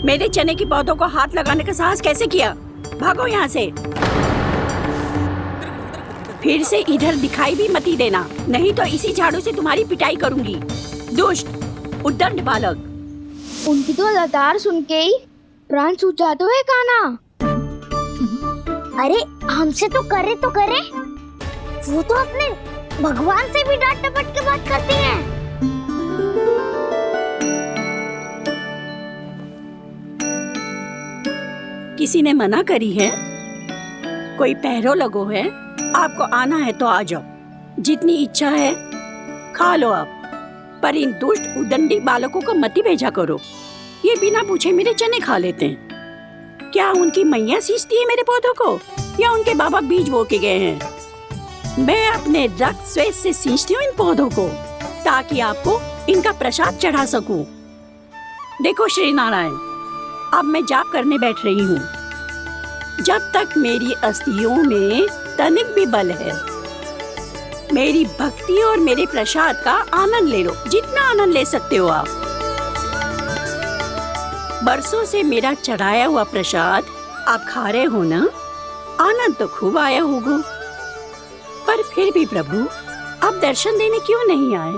मेरे चने की पौधों को हाथ लगाने का साहस कैसे किया? भागो यहाँ से। फिर से इधर दिखाई भी मत ही देना, नहीं तो इसी झाड़ू से तुम्हारी पिटाई करूंगी। दुष्ट उद्दंड बालक। उनकी तो लतार सुन के ही प्राण सूझ जाते हैं कान्हा। अरे हमसे तो करे, वो तो अपने भगवान से भी डांट डपट के बात करती हैं। किसी ने मना करी है? कोई पहरो लगो है? आपको आना है तो आ जाओ, जितनी इच्छा है खा लो आप, पर इन दुष्ट उदंडी बालकों को मत ही भेजा करो। ये बिना पूछे मेरे चने खा लेते हैं। क्या उनकी मैया सींचती है मेरे पौधों को, या उनके बाबा बीज बो के गए हैं? मैं अपने रक्त स्वेद से सींचती हूँ इन पौधों को, ताकि आपको इनका प्रसाद चढ़ा सकूं। देखो श्री नारायण, अब मैं जाप करने बैठ रही हूँ। जब तक मेरी अस्थियों में तनिक भी बल है, मेरी भक्ति और मेरे प्रसाद का आनंद ले लो, जितना आनंद ले सकते हो आप। बरसों से मेरा चढ़ाया हुआ प्रसाद आप खा रहे हो ना, आनंद तो खूब आया होगा। पर फिर भी प्रभु, आप दर्शन देने क्यों नहीं आए?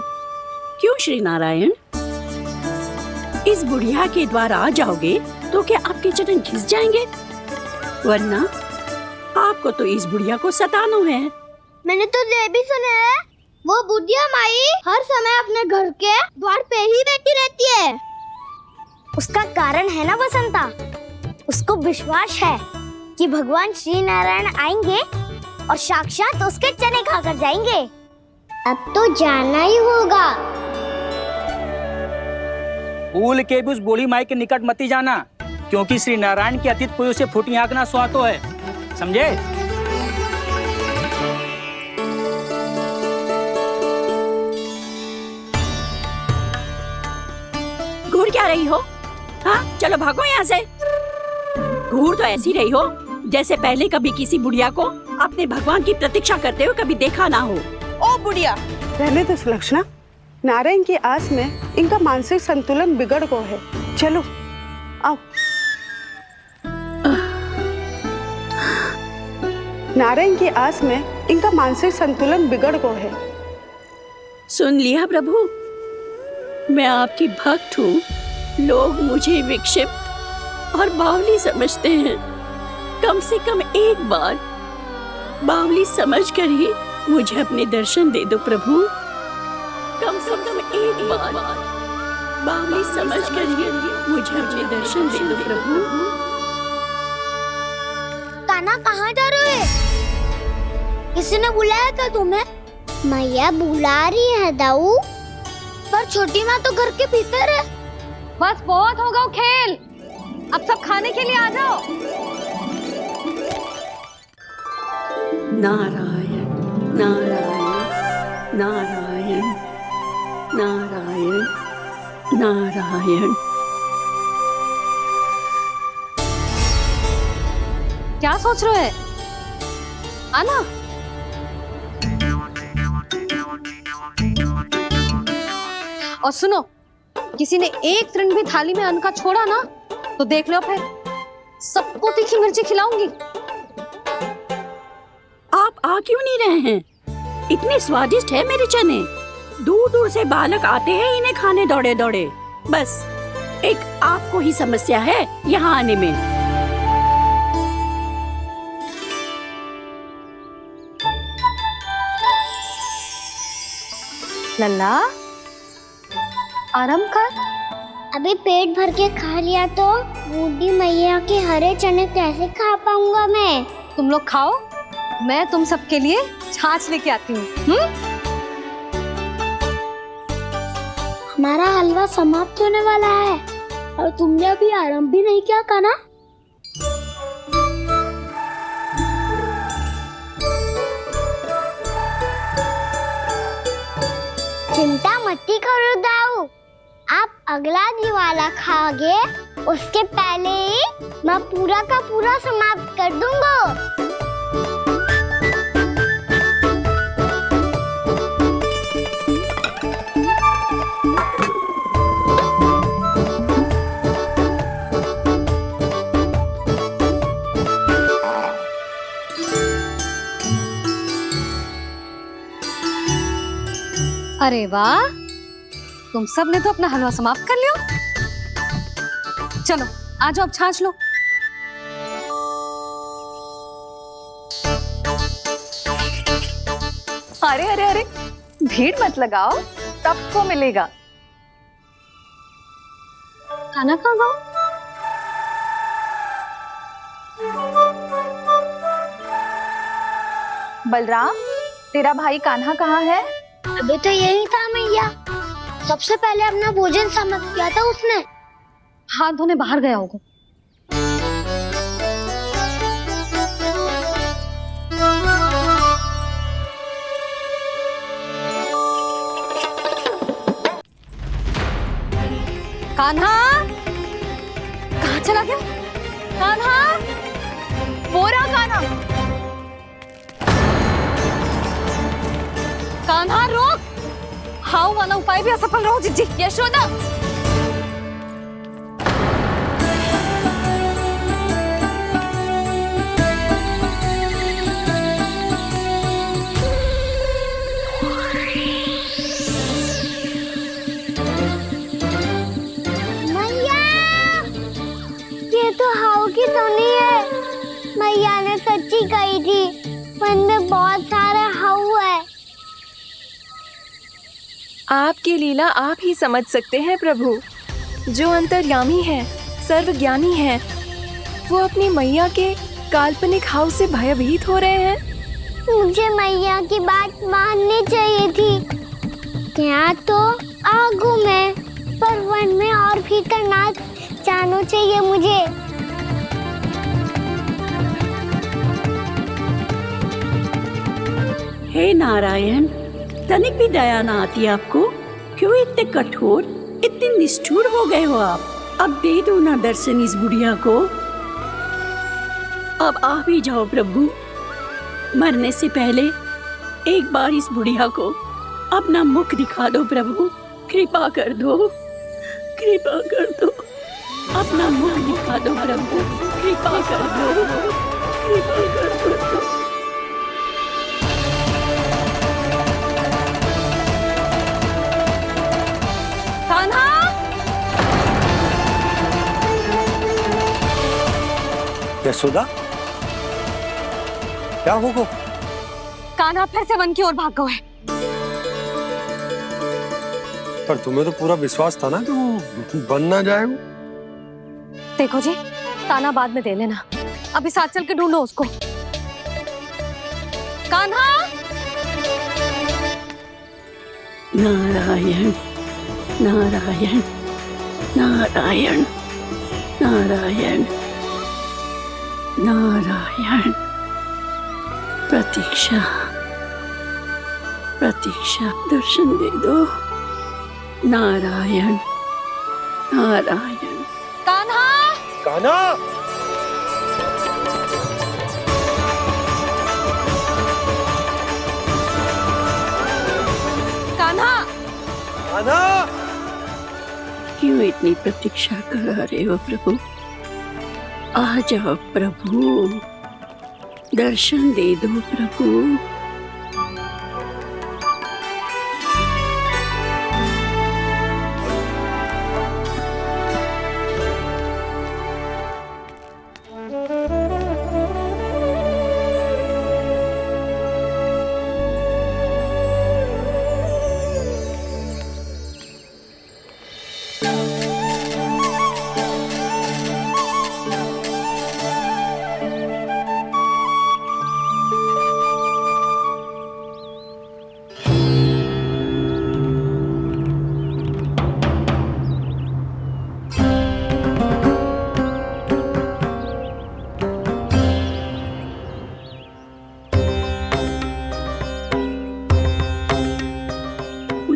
क्यों श्री नारायण? इस बुढ़िया के द्वार आ जाओगे तो क्या आपके चरण घिस जाएंगे? वरना आपको तो इस बुढ़िया को सताना है। मैंने तो ये भी सुना है, वो बुढ़िया माई हर समय अपने घर के द्वार पे ही बैठी रहती है। उसका कारण है ना बसंता, उसको विश्वास है कि भगवान श्री नारायण आएंगे और साक्षात उसके चने खाकर जाएंगे। अब तो जाना ही होगा। भूल के भी उस बूढ़ी माई के निकट मती जाना, क्योंकि श्री नारायण की अतीत कोई उसे फूटी आंख ना सुहातो है, समझे? घूर क्या रही हो? हाँ, चलो भागो यहाँ से। घूर तो ऐसी रही हो जैसे पहले कभी किसी बुढ़िया को अपने भगवान की प्रतीक्षा करते हुए कभी देखा ना हो। ओ बुढ़िया, पहले तो सुलक्षणा, नारायण की आस में इनका मानसिक संतुलन बिगड़ गया है। चलो आओ। नारायण की आस में इनका मानसिक संतुलन बिगड़ गया है। सुन लिया प्रभु, मैं आपकी भक्त हूँ। लोग मुझे विक्षिप्त और बावली समझते हैं। कम से कम एक बार बावली समझकर ही मुझे अपने दर्शन दे दो प्रभु। कम से कम एक बार बावली समझकर ही मुझे अपने दर्शन दे दो प्रभु। कान्हा कहाँ जा रहे हो? किसी ने बुलाया था तुम्हें? मैया बुला रही है दाऊ। पर छोटी माँ तो घर के भीतर है। बस बहुत हो गया खेल, अब सब खाने के लिए आ जाओ। नारायण नारायण नारायण नारायण नारायण। क्या सोच रहे हैं? आना। और सुनो, किसी ने एक तृण भी थाली में अन्न का छोड़ा ना तो देख लो, फिर सबको तीखी मिर्ची खिलाऊंगी। आप आ क्यों नहीं रहे हैं? इतने स्वादिष्ट है मेरे चने। दूर दूर से बालक आते हैं इन्हें खाने दौड़े दौड़े। बस एक आपको ही समस्या है यहाँ आने में। लल्ला, आराम कर। अभी पेट भर के खा लिया तो बूढ़ी मैया के हरे चने कैसे खा पाऊंगा मैं? तुम लोग खाओ, मैं तुम सबके लिए छाछ लेके आती हूँ। हमारा हलवा समाप्त होने वाला है और तुमने अभी आराम भी नहीं किया कान्हा। चिंता मत करो दाऊ, आप अगला दिवाला खाओगे उसके पहले ही मैं पूरा का पूरा समाप्त कर दूंगा। अरे वाह, तुम सब ने तो अपना हलवा समाप्त कर लिया। चलो आ जाओ, अब छाछ लो। अरे अरे अरे, भीड़ मत लगाओ, सबको मिलेगा। खाना खा गो। बलराम, तेरा भाई कान्हा कहाँ है? अभी तो यही था मैया, सबसे पहले अपना भोजन समाप्त किया था उसने। हाथ धोने बाहर गया होगा। कान्हा कहाँ चला गया? कान्हा, वो रहा कान्हा। कान्हा रोक, हाउ वाला उपाय भी असफल रहो जिज्जी। यशोदा, मैया, ये तो हाउ की धुनी है। मैया ने सच्ची कही थी, वन में बहुत सारे हाउ है। आपकी लीला आप ही समझ सकते हैं प्रभु। जो अंतर्यामी है, सर्वज्ञानी है, वो अपनी मैया के काल्पनिक हाव से भयभीत हो रहे हैं। मुझे मैया की बात माननी चाहिए थी। क्या तो आगू में पर वन में और भीतर ना जाना चाहिए मुझे। हे नारायण, तनिक भी दया ना आती आपको? क्यों इतने कठोर, इतने निष्ठुर हो गए हो आप? अब दे दो ना दर्शन इस बुढ़िया को। अब आ भी जाओ प्रभु। मरने से पहले एक बार इस बुढ़िया को अपना मुख दिखा दो प्रभु। कृपा कर दो, कृपा कर दो। अपना मुख दिखा दो प्रभु, कृपा कर दो, कृपा कर दो। कान्हा! यशोदा, क्या होगा? कान्हा फिर से वन की ओर भाग गए। पर तुम्हें तो पूरा विश्वास था ना कि वो बन ना जाए। देखो जी, ताना बाद में दे लेना, अभी साथ चल के ढूंढो उसको। कान्हा! नारायण नारायण नारायण नारायण नारायण। प्रतीक्षा प्रतीक्षा, दर्शन दे दो। नारायण नारायण। कान्हा! कान्हा! कान्हा! कान्हा! क्यों इतनी प्रतीक्षा करा रहे हो प्रभु? आ जाओ प्रभु, दर्शन दे दो प्रभु।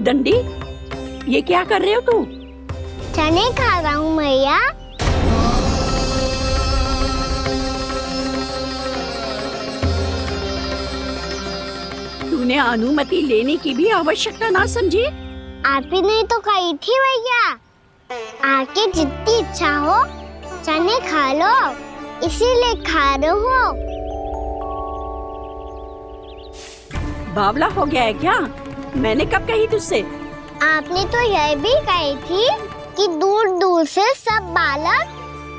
दंडी, ये क्या कर रहे हो तू? चने खा रहा हूँ मैया। तूने अनुमति लेने की भी आवश्यकता ना समझी? आप ही ने तो कही थी भैया, आके जितनी इच्छा हो चने खा लो, इसीलिए खा रहे हो। बावला हो गया है क्या? मैंने कब कही तुझसे? आपने तो यह भी कही थी कि दूर दूर से सब बालक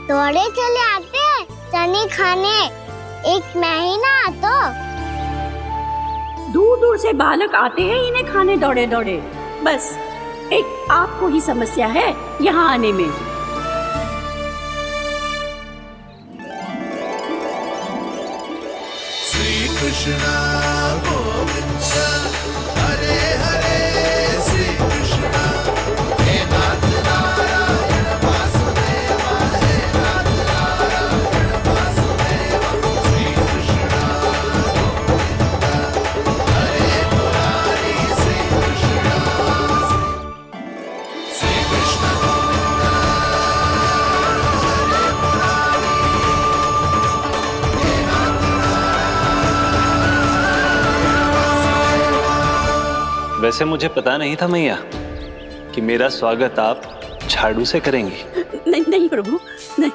दौड़े चले आते हैं चने खाने, एक मैं ही ना तो। दूर दूर से बालक आते हैं इन्हें खाने दौड़े दौड़े। बस एक आपको ही समस्या है यहाँ आने में। श्री कृष्ण गोविंद हरे हरे, श्री कृष्ण हे नाथ नारायण वासुदेव, हे नाथ नारायण वासुदेव। श्री कृष्ण गोविंद हरे मुरारी, श्री कृष्ण गोविंद हरे मुरारी, हे नाथ वैसे मुझे पता नहीं था मैया कि मेरा स्वागत आप झाड़ू से करेंगी। नहीं नहीं प्रभु, नहीं।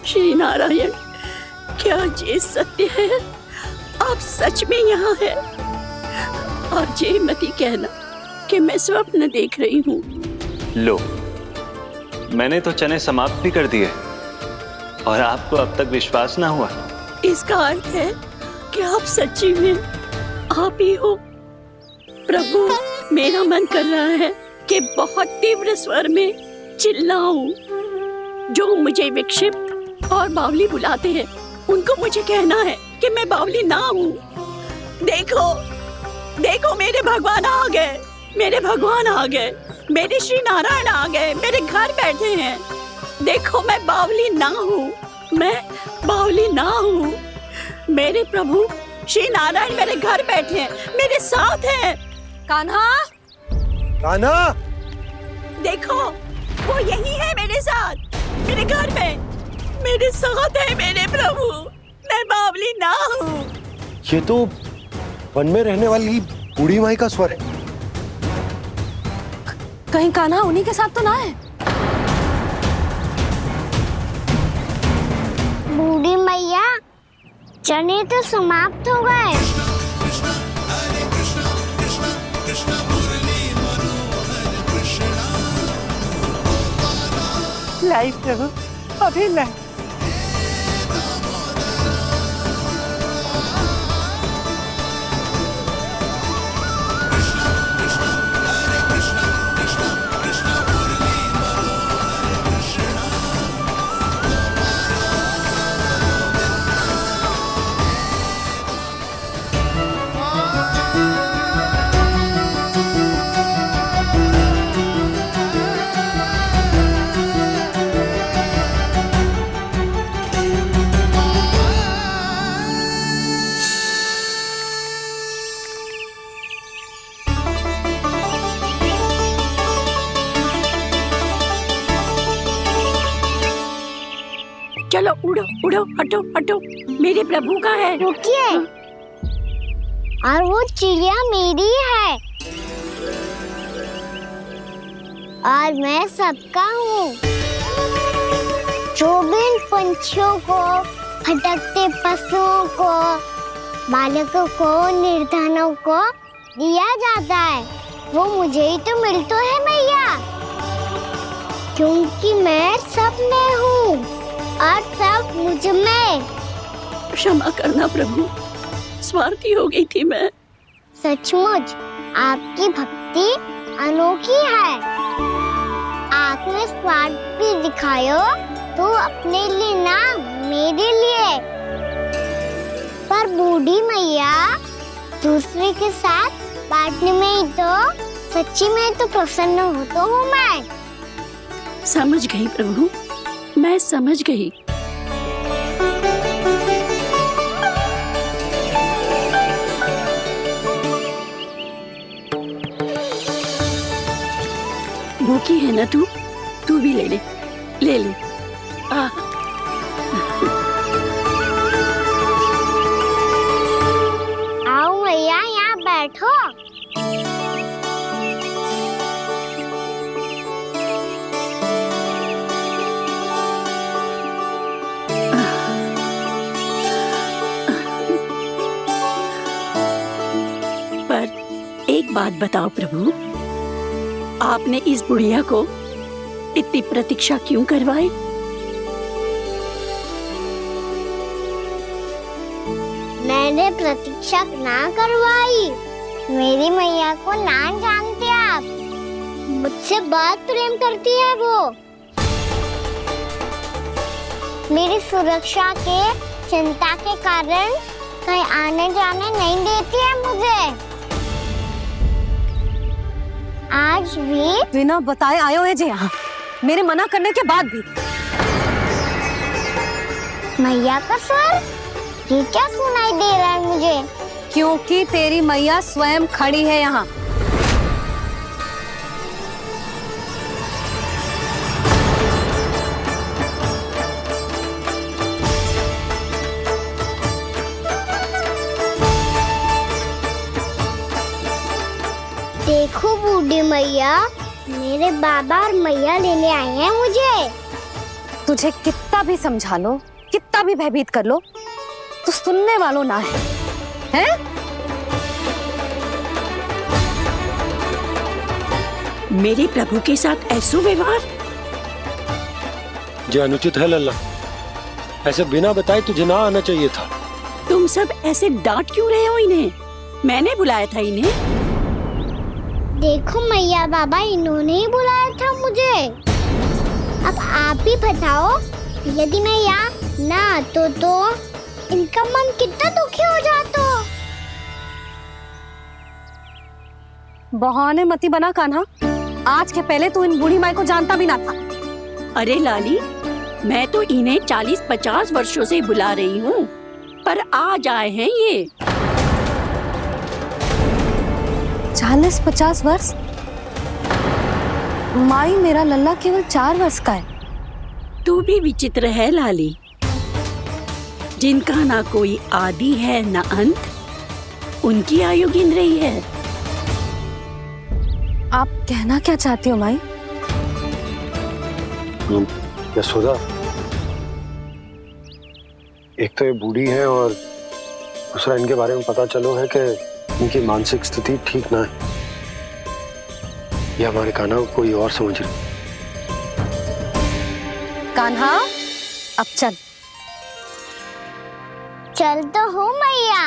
श्री नारायण, क्या ये सत्य है? आप सच में यहाँ हैं? और ये मत ही कहना कि मैं स्वप्न देख रही हूँ। लो, मैंने तो चने समाप्त भी कर दिए और आपको अब तक विश्वास ना हुआ। इसका अर्थ है कि आप सच्ची में आप ही हो। प्रभु, मेरा मन कर रहा है कि बहुत तीव्र स्वर में चिल्लाऊं। जो मुझे विक्षिप्त और बावली बुलाते हैं उनको मुझे कहना है कि मैं बावली ना हूँ। देखो देखो, मेरे भगवान आ गए। मेरे भगवान आ गए, मेरे श्री नारायण आ गए, मेरे घर बैठे हैं। देखो मैं बावली ना हूँ, मैं बावली ना हूँ। मेरे प्रभु श्री नारायण मेरे घर बैठे हैं, मेरे साथ हैं। कान्हा, कान्हा, देखो वो यही है मेरे साथ, मेरे घर में मेरे साथ है मेरे प्रभु। मैं बावली ना हूँ। ये तो वन में रहने वाली बूढ़ी माई का स्वर है। कहीं कान्हा उन्हीं के साथ तो ना है? बूढ़ी मैया, चने तो समाप्त हो गए। लाई प्रभु, अभी लाई। चलो उड़ो उड़ो, हटो हटो, मेरे प्रभु का है। रुकिए, और वो चिड़िया मेरी है और मैं सबका हूँ। जो भी इन पंछियों को, भटकते पशुओं को, बालकों को, निर्धनों को दिया जाता है, वो मुझे ही तो मिलता है मैया, क्योंकि मैं सब में हूँ और सब मुझ में। क्षमा करना प्रभु, स्वार्थी हो गई थी मैं। सचमुच आपकी भक्ति अनोखी है। आपने स्वार्थ भी दिखायो तो अपने लिए ना, मेरे लिए। पर बूढ़ी मैया, दूसरे के साथ बांटने में ही तो सच्ची में तो प्रसन्न होता हूँ मैं। समझ गई प्रभु, मैं समझ गई। भूखी है ना तू? तू भी ले ले, ले ले। आओ मैया, यहाँ बैठो। एक बात बताओ प्रभु, आपने इस बुढ़िया को इतनी प्रतीक्षा क्यों करवाई? मैंने प्रतीक्षा ना करवाई। मेरी मैया को ना जानते आप, मुझसे बहुत प्रेम करती है वो। मेरी सुरक्षा के चिंता के कारण कहीं आने जाने नहीं देती है मुझे। आज भी बिना बताए आयो है जे यहाँ, मेरे मना करने के बाद भी। मैया का स्वर, ये क्या सुनाई दे रहा है मुझे? क्योंकि तेरी मैया स्वयं खड़ी है यहाँ। देखो बूढ़ी मैया, मेरे बाबा और मैया लेने आए हैं मुझे। तुझे कितना भी समझा लो, कितना भी भयभीत कर लो, तो सुनने वालों ना है, हैं? मेरे प्रभु के साथ ऐसा व्यवहार जो अनुचित है लल्ला। ऐसे बिना बताए तुझे ना आना चाहिए था। तुम सब ऐसे डांट क्यों रहे हो इन्हें? मैंने बुलाया था इन्हें। देखो मैया बाबा, इन्होंने ही बुलाया था मुझे। अब आप ही बताओ, यदि मैं यहाँ ना आतो तो इनका मन कितना दुखी हो जाता। बहाने मती बना कान्हा। आज के पहले तू इन बूढ़ी माई को जानता भी ना था। अरे लाली, मैं तो इन्हें 40-50 वर्षों से बुला रही हूँ, पर आज आए हैं ये। 40-50 वर्ष? माई, मेरा लल्ला केवल 4 वर्ष का है। तू भी विचित्र है लाली, जिनका ना कोई आदि है ना अंत, उनकी आयु गिन रही है। आप कहना क्या चाहती हो माई? यशोदा, एक तो ये बूढ़ी है और दूसरा इनके बारे में पता चलो है कि इनकी मानसिक स्थिति ठीक ना है। ये हमारे कान्हा को कोई और समझ रही। कान्हा, अब चल। चल तो हो मैया।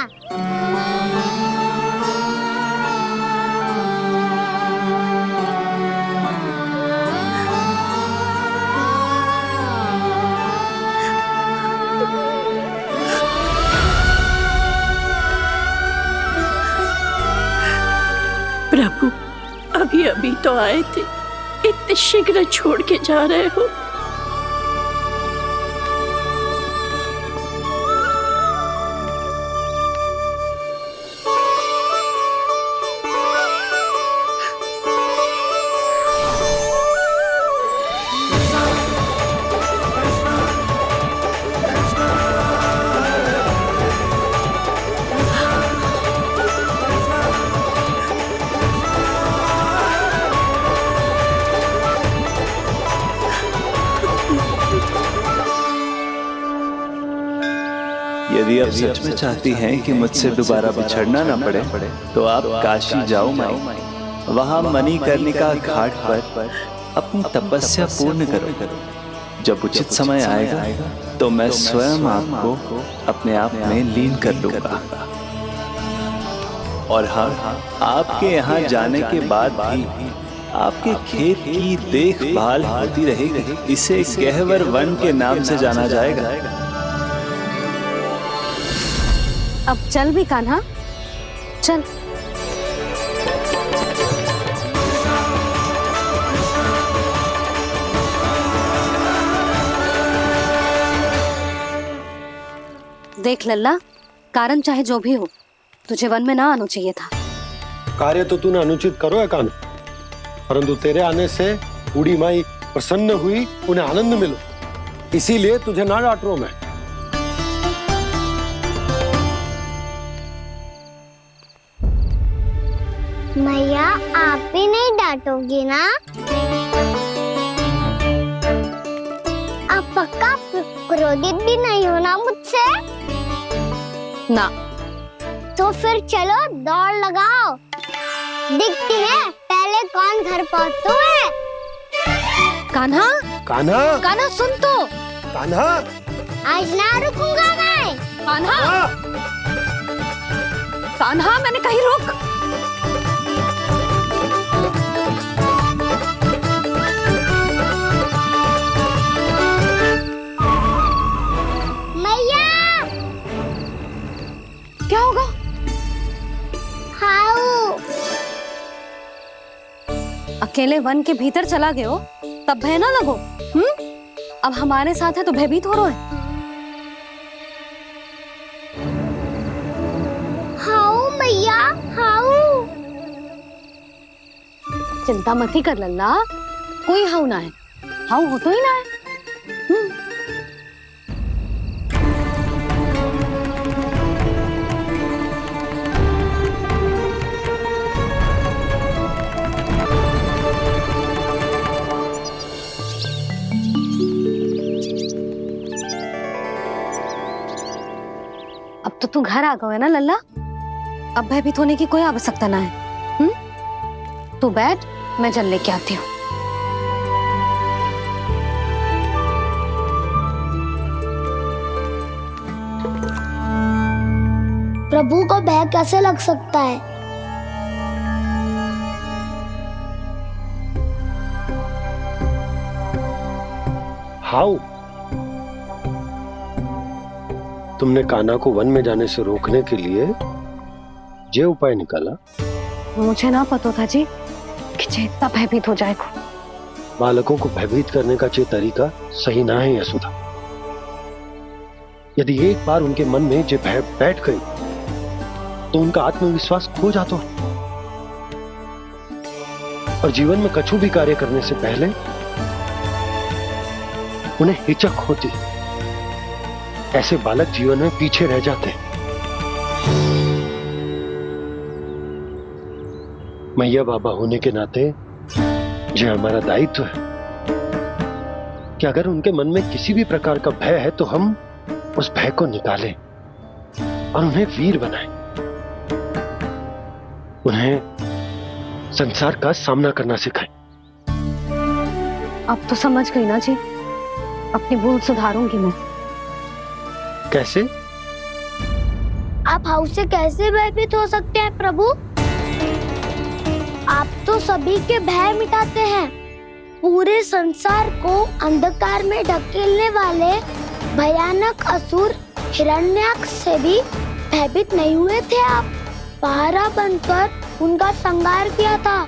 प्रभु, अभी अभी तो आए थे, इतने शीघ्र छोड़ के जा रहे हो। यदि आप सच में चाहती हैं कि मुझसे दोबारा बिछड़ना न पड़े तो आप काशी जाओ माई। वहां मणिकर्णिका घाट पर अपनी तपस्या पूर्ण करो। जब उचित समय आएगा तो मैं स्वयं आपको अपने आप में लीन कर लूंगा। और हाँ, आपके यहाँ जाने के बाद भी आपके खेत की देखभाल होती रहेगी। इसे गहवर वन के नाम से जाना जाएगा। अब चल भी कान्हा, चल। देख लल्ला, कारण चाहे जो भी हो, तुझे वन में ना आना चाहिए था। कार्य तो तूने अनुचित करो है कान्हा, परंतु तेरे आने से बूढ़ी माई प्रसन्न हुई, उन्हें आनंद मिलो, इसीलिए तुझे ना डांट रहा हूं मैं। मैया, आप भी नहीं डांटोगी ना? आप पक्का क्रोधित भी नहीं हो ना मुझसे? ना। तो फिर चलो दौड़ लगाओ, दिखती है पहले कौन घर पहुंचता है। कान्हा, कान्हा, कान्हा सुन तो। कान्हा, आज ना रुकूंगा मैं। कान्हा, कान्हा, मैंने कहीं रुक। क्या होगा? हाउ? अकेले वन के भीतर चला गए हो, तब भय ना लगो। अब हमारे साथ है तो भयभीत हो रहे हैं। हाउ मैया, हाउ? चिंता मत ही कर लल्ला, कोई हाउ ना है। हाउ हो तो ही ना है। अब तो तू घर आ गया है ना लल्ला, अब भयभीत होने की कोई आवश्यकता ना है। तू बैठ, मैं जल लेके आती हूँ। प्रभु को भय कैसे लग सकता है? हाउ? तुमने कान्हा को वन में जाने से रोकने के लिए ये उपाय निकाला मुझे ना पता था जी कि जे इतना भयभीत हो जाएगा। बालकों को भयभीत करने का जे तरीका सही ना है यशोदा। यदि एक बार उनके मन में जे भय बैठ गई तो उनका आत्मविश्वास खो जाता है और जीवन में कछु भी कार्य करने से पहले उन्हें हिचक होती। ऐसे बालक जीवन में पीछे रह जाते हैं। मैया बाबा होने के नाते जो हमारा दायित्व है कि अगर उनके मन में किसी भी प्रकार का भय है तो हम उस भय को निकालें और उन्हें वीर बनाएं। उन्हें संसार का सामना करना सिखाएं। अब तो समझ गई ना जी, अपनी भूल सुधारूंगी मैं। कैसे? आप हाउस से कैसे भयभीत हो सकते हैं प्रभु? आप तो सभी के भय मिटाते हैं। पूरे संसार को अंधकार में ढकेलने वाले भयानक असुर हिरण्याक्ष से भी भयभीत नहीं हुए थे आप। पहरा बनकर उनका संहार किया था।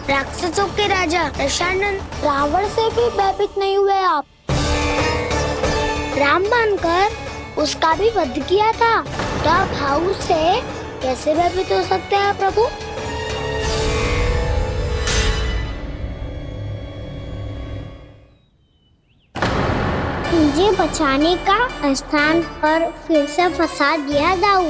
राक्षसों के राजा दशानन रावण से भी भयभीत नहीं हुए आप। राम बनकर उसका भी वध किया था। तो आप हाउस से कैसे भयभीत हो सकते हैं प्रभु? मुझे बचाने का स्थान पर फिर से फंसा दिया दाऊ।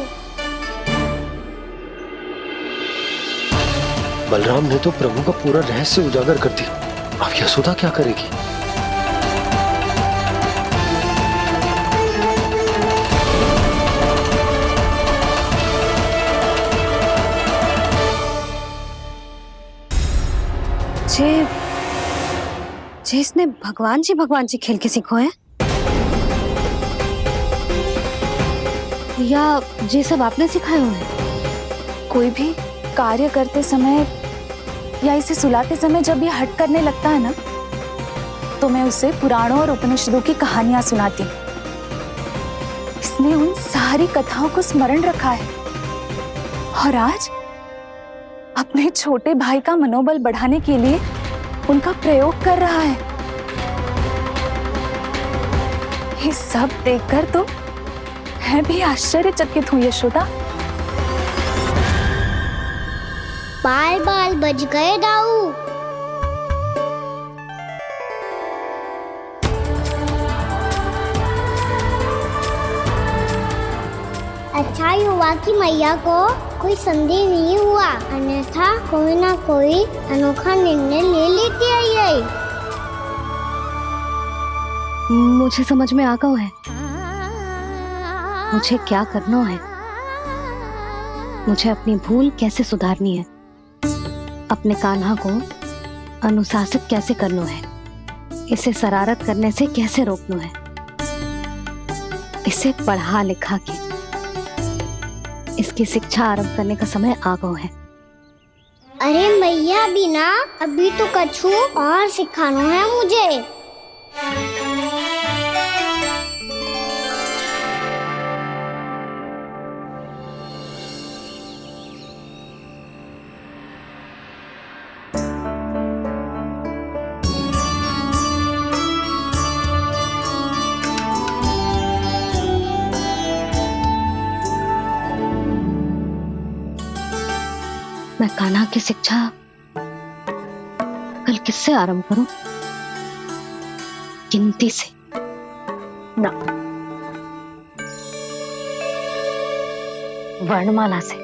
बलराम ने तो प्रभु का पूरा रहस्य उजागर कर दिया। अब यशोदा क्या करेगी? जे इसने भगवान जी खेल के सीखो है या जे सब आपने सिखाए हुए हैं? कोई भी कार्य करते समय या इसे सुलाते समय जब ये हट करने लगता है ना, तो मैं उसे पुराणों और उपनिषदों की कहानियां सुनाती। इसने उन सारी कथाओं को स्मरण रखा है और आज अपने छोटे भाई का मनोबल बढ़ाने के लिए उनका प्रयोग कर रहा है। ये सब देखकर तो मैं भी आश्चर्यचकित हूँ यशोदा। बाल बाल बज गए दाऊ। अच्छा ही हुआ कि मैया को कोई संदेह नहीं हुआ, अन्यथा कोई ना कोई अनोखा निर्णय ले लेती है ये। मुझे समझ में आ गया है मुझे क्या करना है। मुझे अपनी भूल कैसे सुधारनी है, अपने कान्हा को अनुशासित कैसे करना है, इसे शरारत करने से कैसे रोकना है, इसे पढ़ा लिखा के इसकी शिक्षा आरंभ करने का समय आ गया है। अरे मैया बिना अभी तो कछु और सिखाना है मुझे। मैं कान्हा की शिक्षा कल किससे आरंभ करूं? गिनती से ना, वर्णमाला से।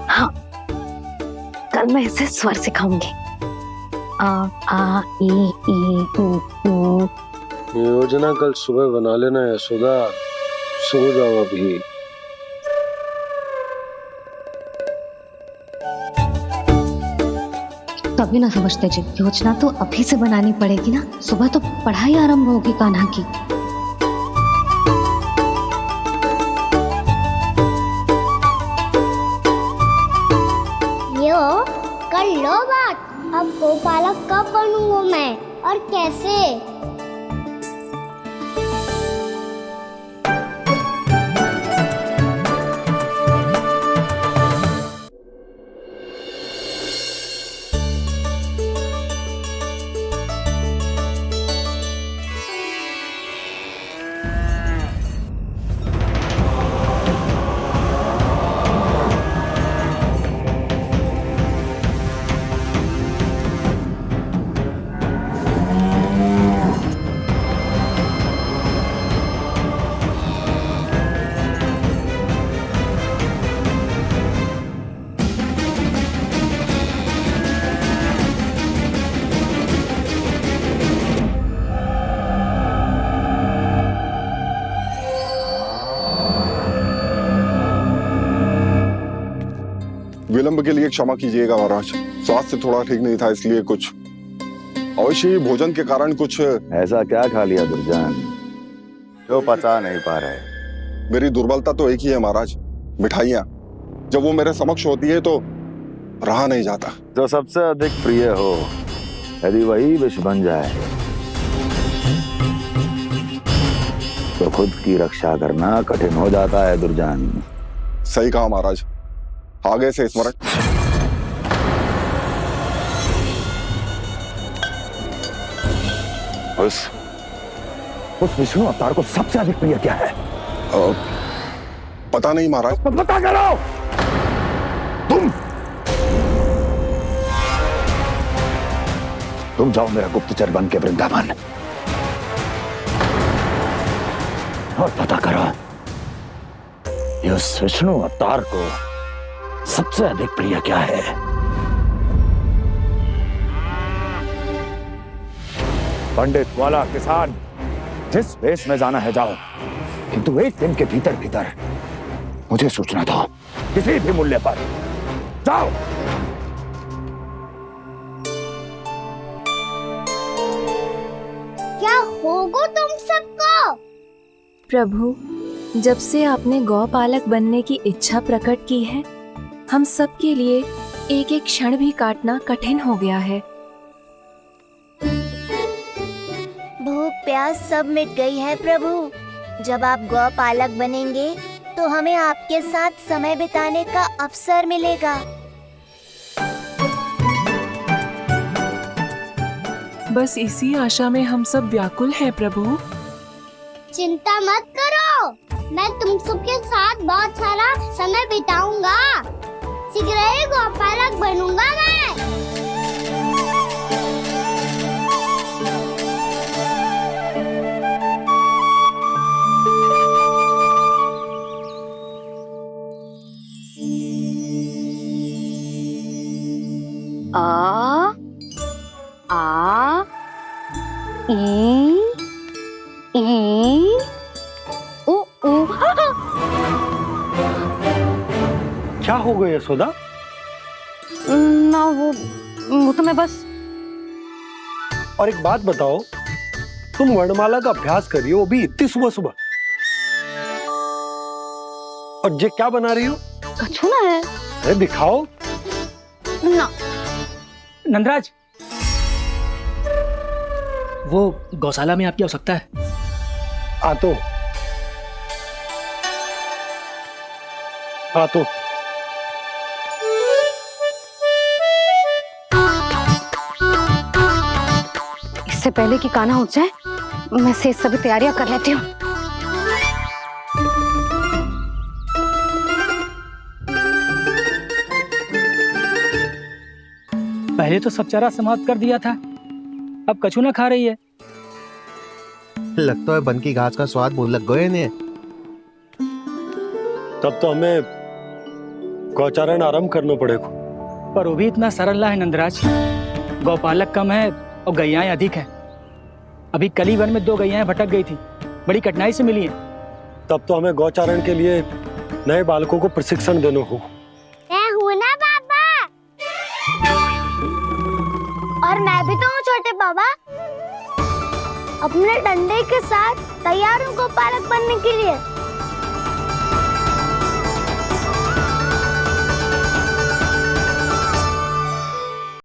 हाँ, कल मैं इसे स्वर सिखाऊंगी। आ आ ई ऊ। योजना कल सुबह बना लेना यशोदा, सो जाओ अभी। तभी ना समझते जी, योजना तो अभी से बनानी पड़ेगी ना। सुबह तो पढ़ाई आरंभ होगी कान्हा की। यो कर लो बात। अब गोपालक कब बनूंगा मैं और कैसे? विलंब के लिए क्षमा कीजिएगा महाराज, स्वास्थ्य थोड़ा ठीक नहीं था इसलिए कुछ अवश्य ही भोजन के कारण कुछ। ऐसा क्या खा लिया दुर्जन जो पचा नहीं पा रहे? मेरी दुर्बलता तो एक ही है महाराज, मिठाइयाँ। जब वो मेरे समक्ष होती है तो रहा नहीं जाता। जो सबसे अधिक प्रिय हो यदि वही विष बन जाए तो खुद की रक्षा करना कठिन हो जाता है दुर्जन। सही कहा महाराज, आगे से स्मरण। उस विष्णु अवतार को सबसे अधिक प्रिय क्या है? पता नहीं महाराज। पता करो। तुम जाओ मेरा गुप्तचर बन के वृंदावन और पता करो इस विष्णु अवतार को सबसे अधिक प्रिय क्या है। पंडित वाला किसान जिस वेश में जाना है जाओ, किंतु एक दिन के भीतर भीतर मुझे सूचना दो, किसी भी मूल्य पर। जाओ। क्या होगा तुम सबको? प्रभु, जब से आपने गौपालक बनने की इच्छा प्रकट की है, हम सब के लिए एक एक क्षण भी काटना कठिन हो गया है। भूख प्यास सब मिट गई है प्रभु। जब आप गौपालक बनेंगे तो हमें आपके साथ समय बिताने का अवसर मिलेगा। बस इसी आशा में हम सब व्याकुल हैं प्रभु। चिंता मत करो, मैं तुम सबके साथ बहुत सारा समय बिताऊंगा। शीघ्र ही गौपालक बनूंगा मैं। आ आ ई ओ ओ। क्या हो गया यशोदा? ना वो तो मैं बस। और एक बात बताओ, तुम वर्णमाला का अभ्यास कर रही हो, वो भी इतनी सुबह सुबह, और ये क्या बना रही हो? कछुआ है। अरे दिखाओ ना। नंदराज, वो गौशाला में आपकी आवश्यकता है। आ तो इससे पहले कि कान्हा उठ जाए, मैं से सभी तैयारियां कर लेती हूँ। पहले तो सब चारा समाप्त कर दिया था, अब कछू ना खा रही है। लगता है बन की घास का स्वाद बहुत लग गए ने। तब तो हमें गौचारण आरंभ करना पड़ेगा। पर वो भी इतना सरल ना है नंदराज। गौपालक कम है और गैयाएं अधिक है। अभी कली वन में 2 गैयाएं भटक गई थी, बड़ी कठिनाई से मिली हैं। तब तो हमें गौचारण के लिए नए बालकों को प्रशिक्षण देना होगा। मैं हूँ ना बाबा, और मैं भी तो हूँ छोटे बाबा। अपने डंडे के साथ तैयार हूँ गौपालक बनने के लिए।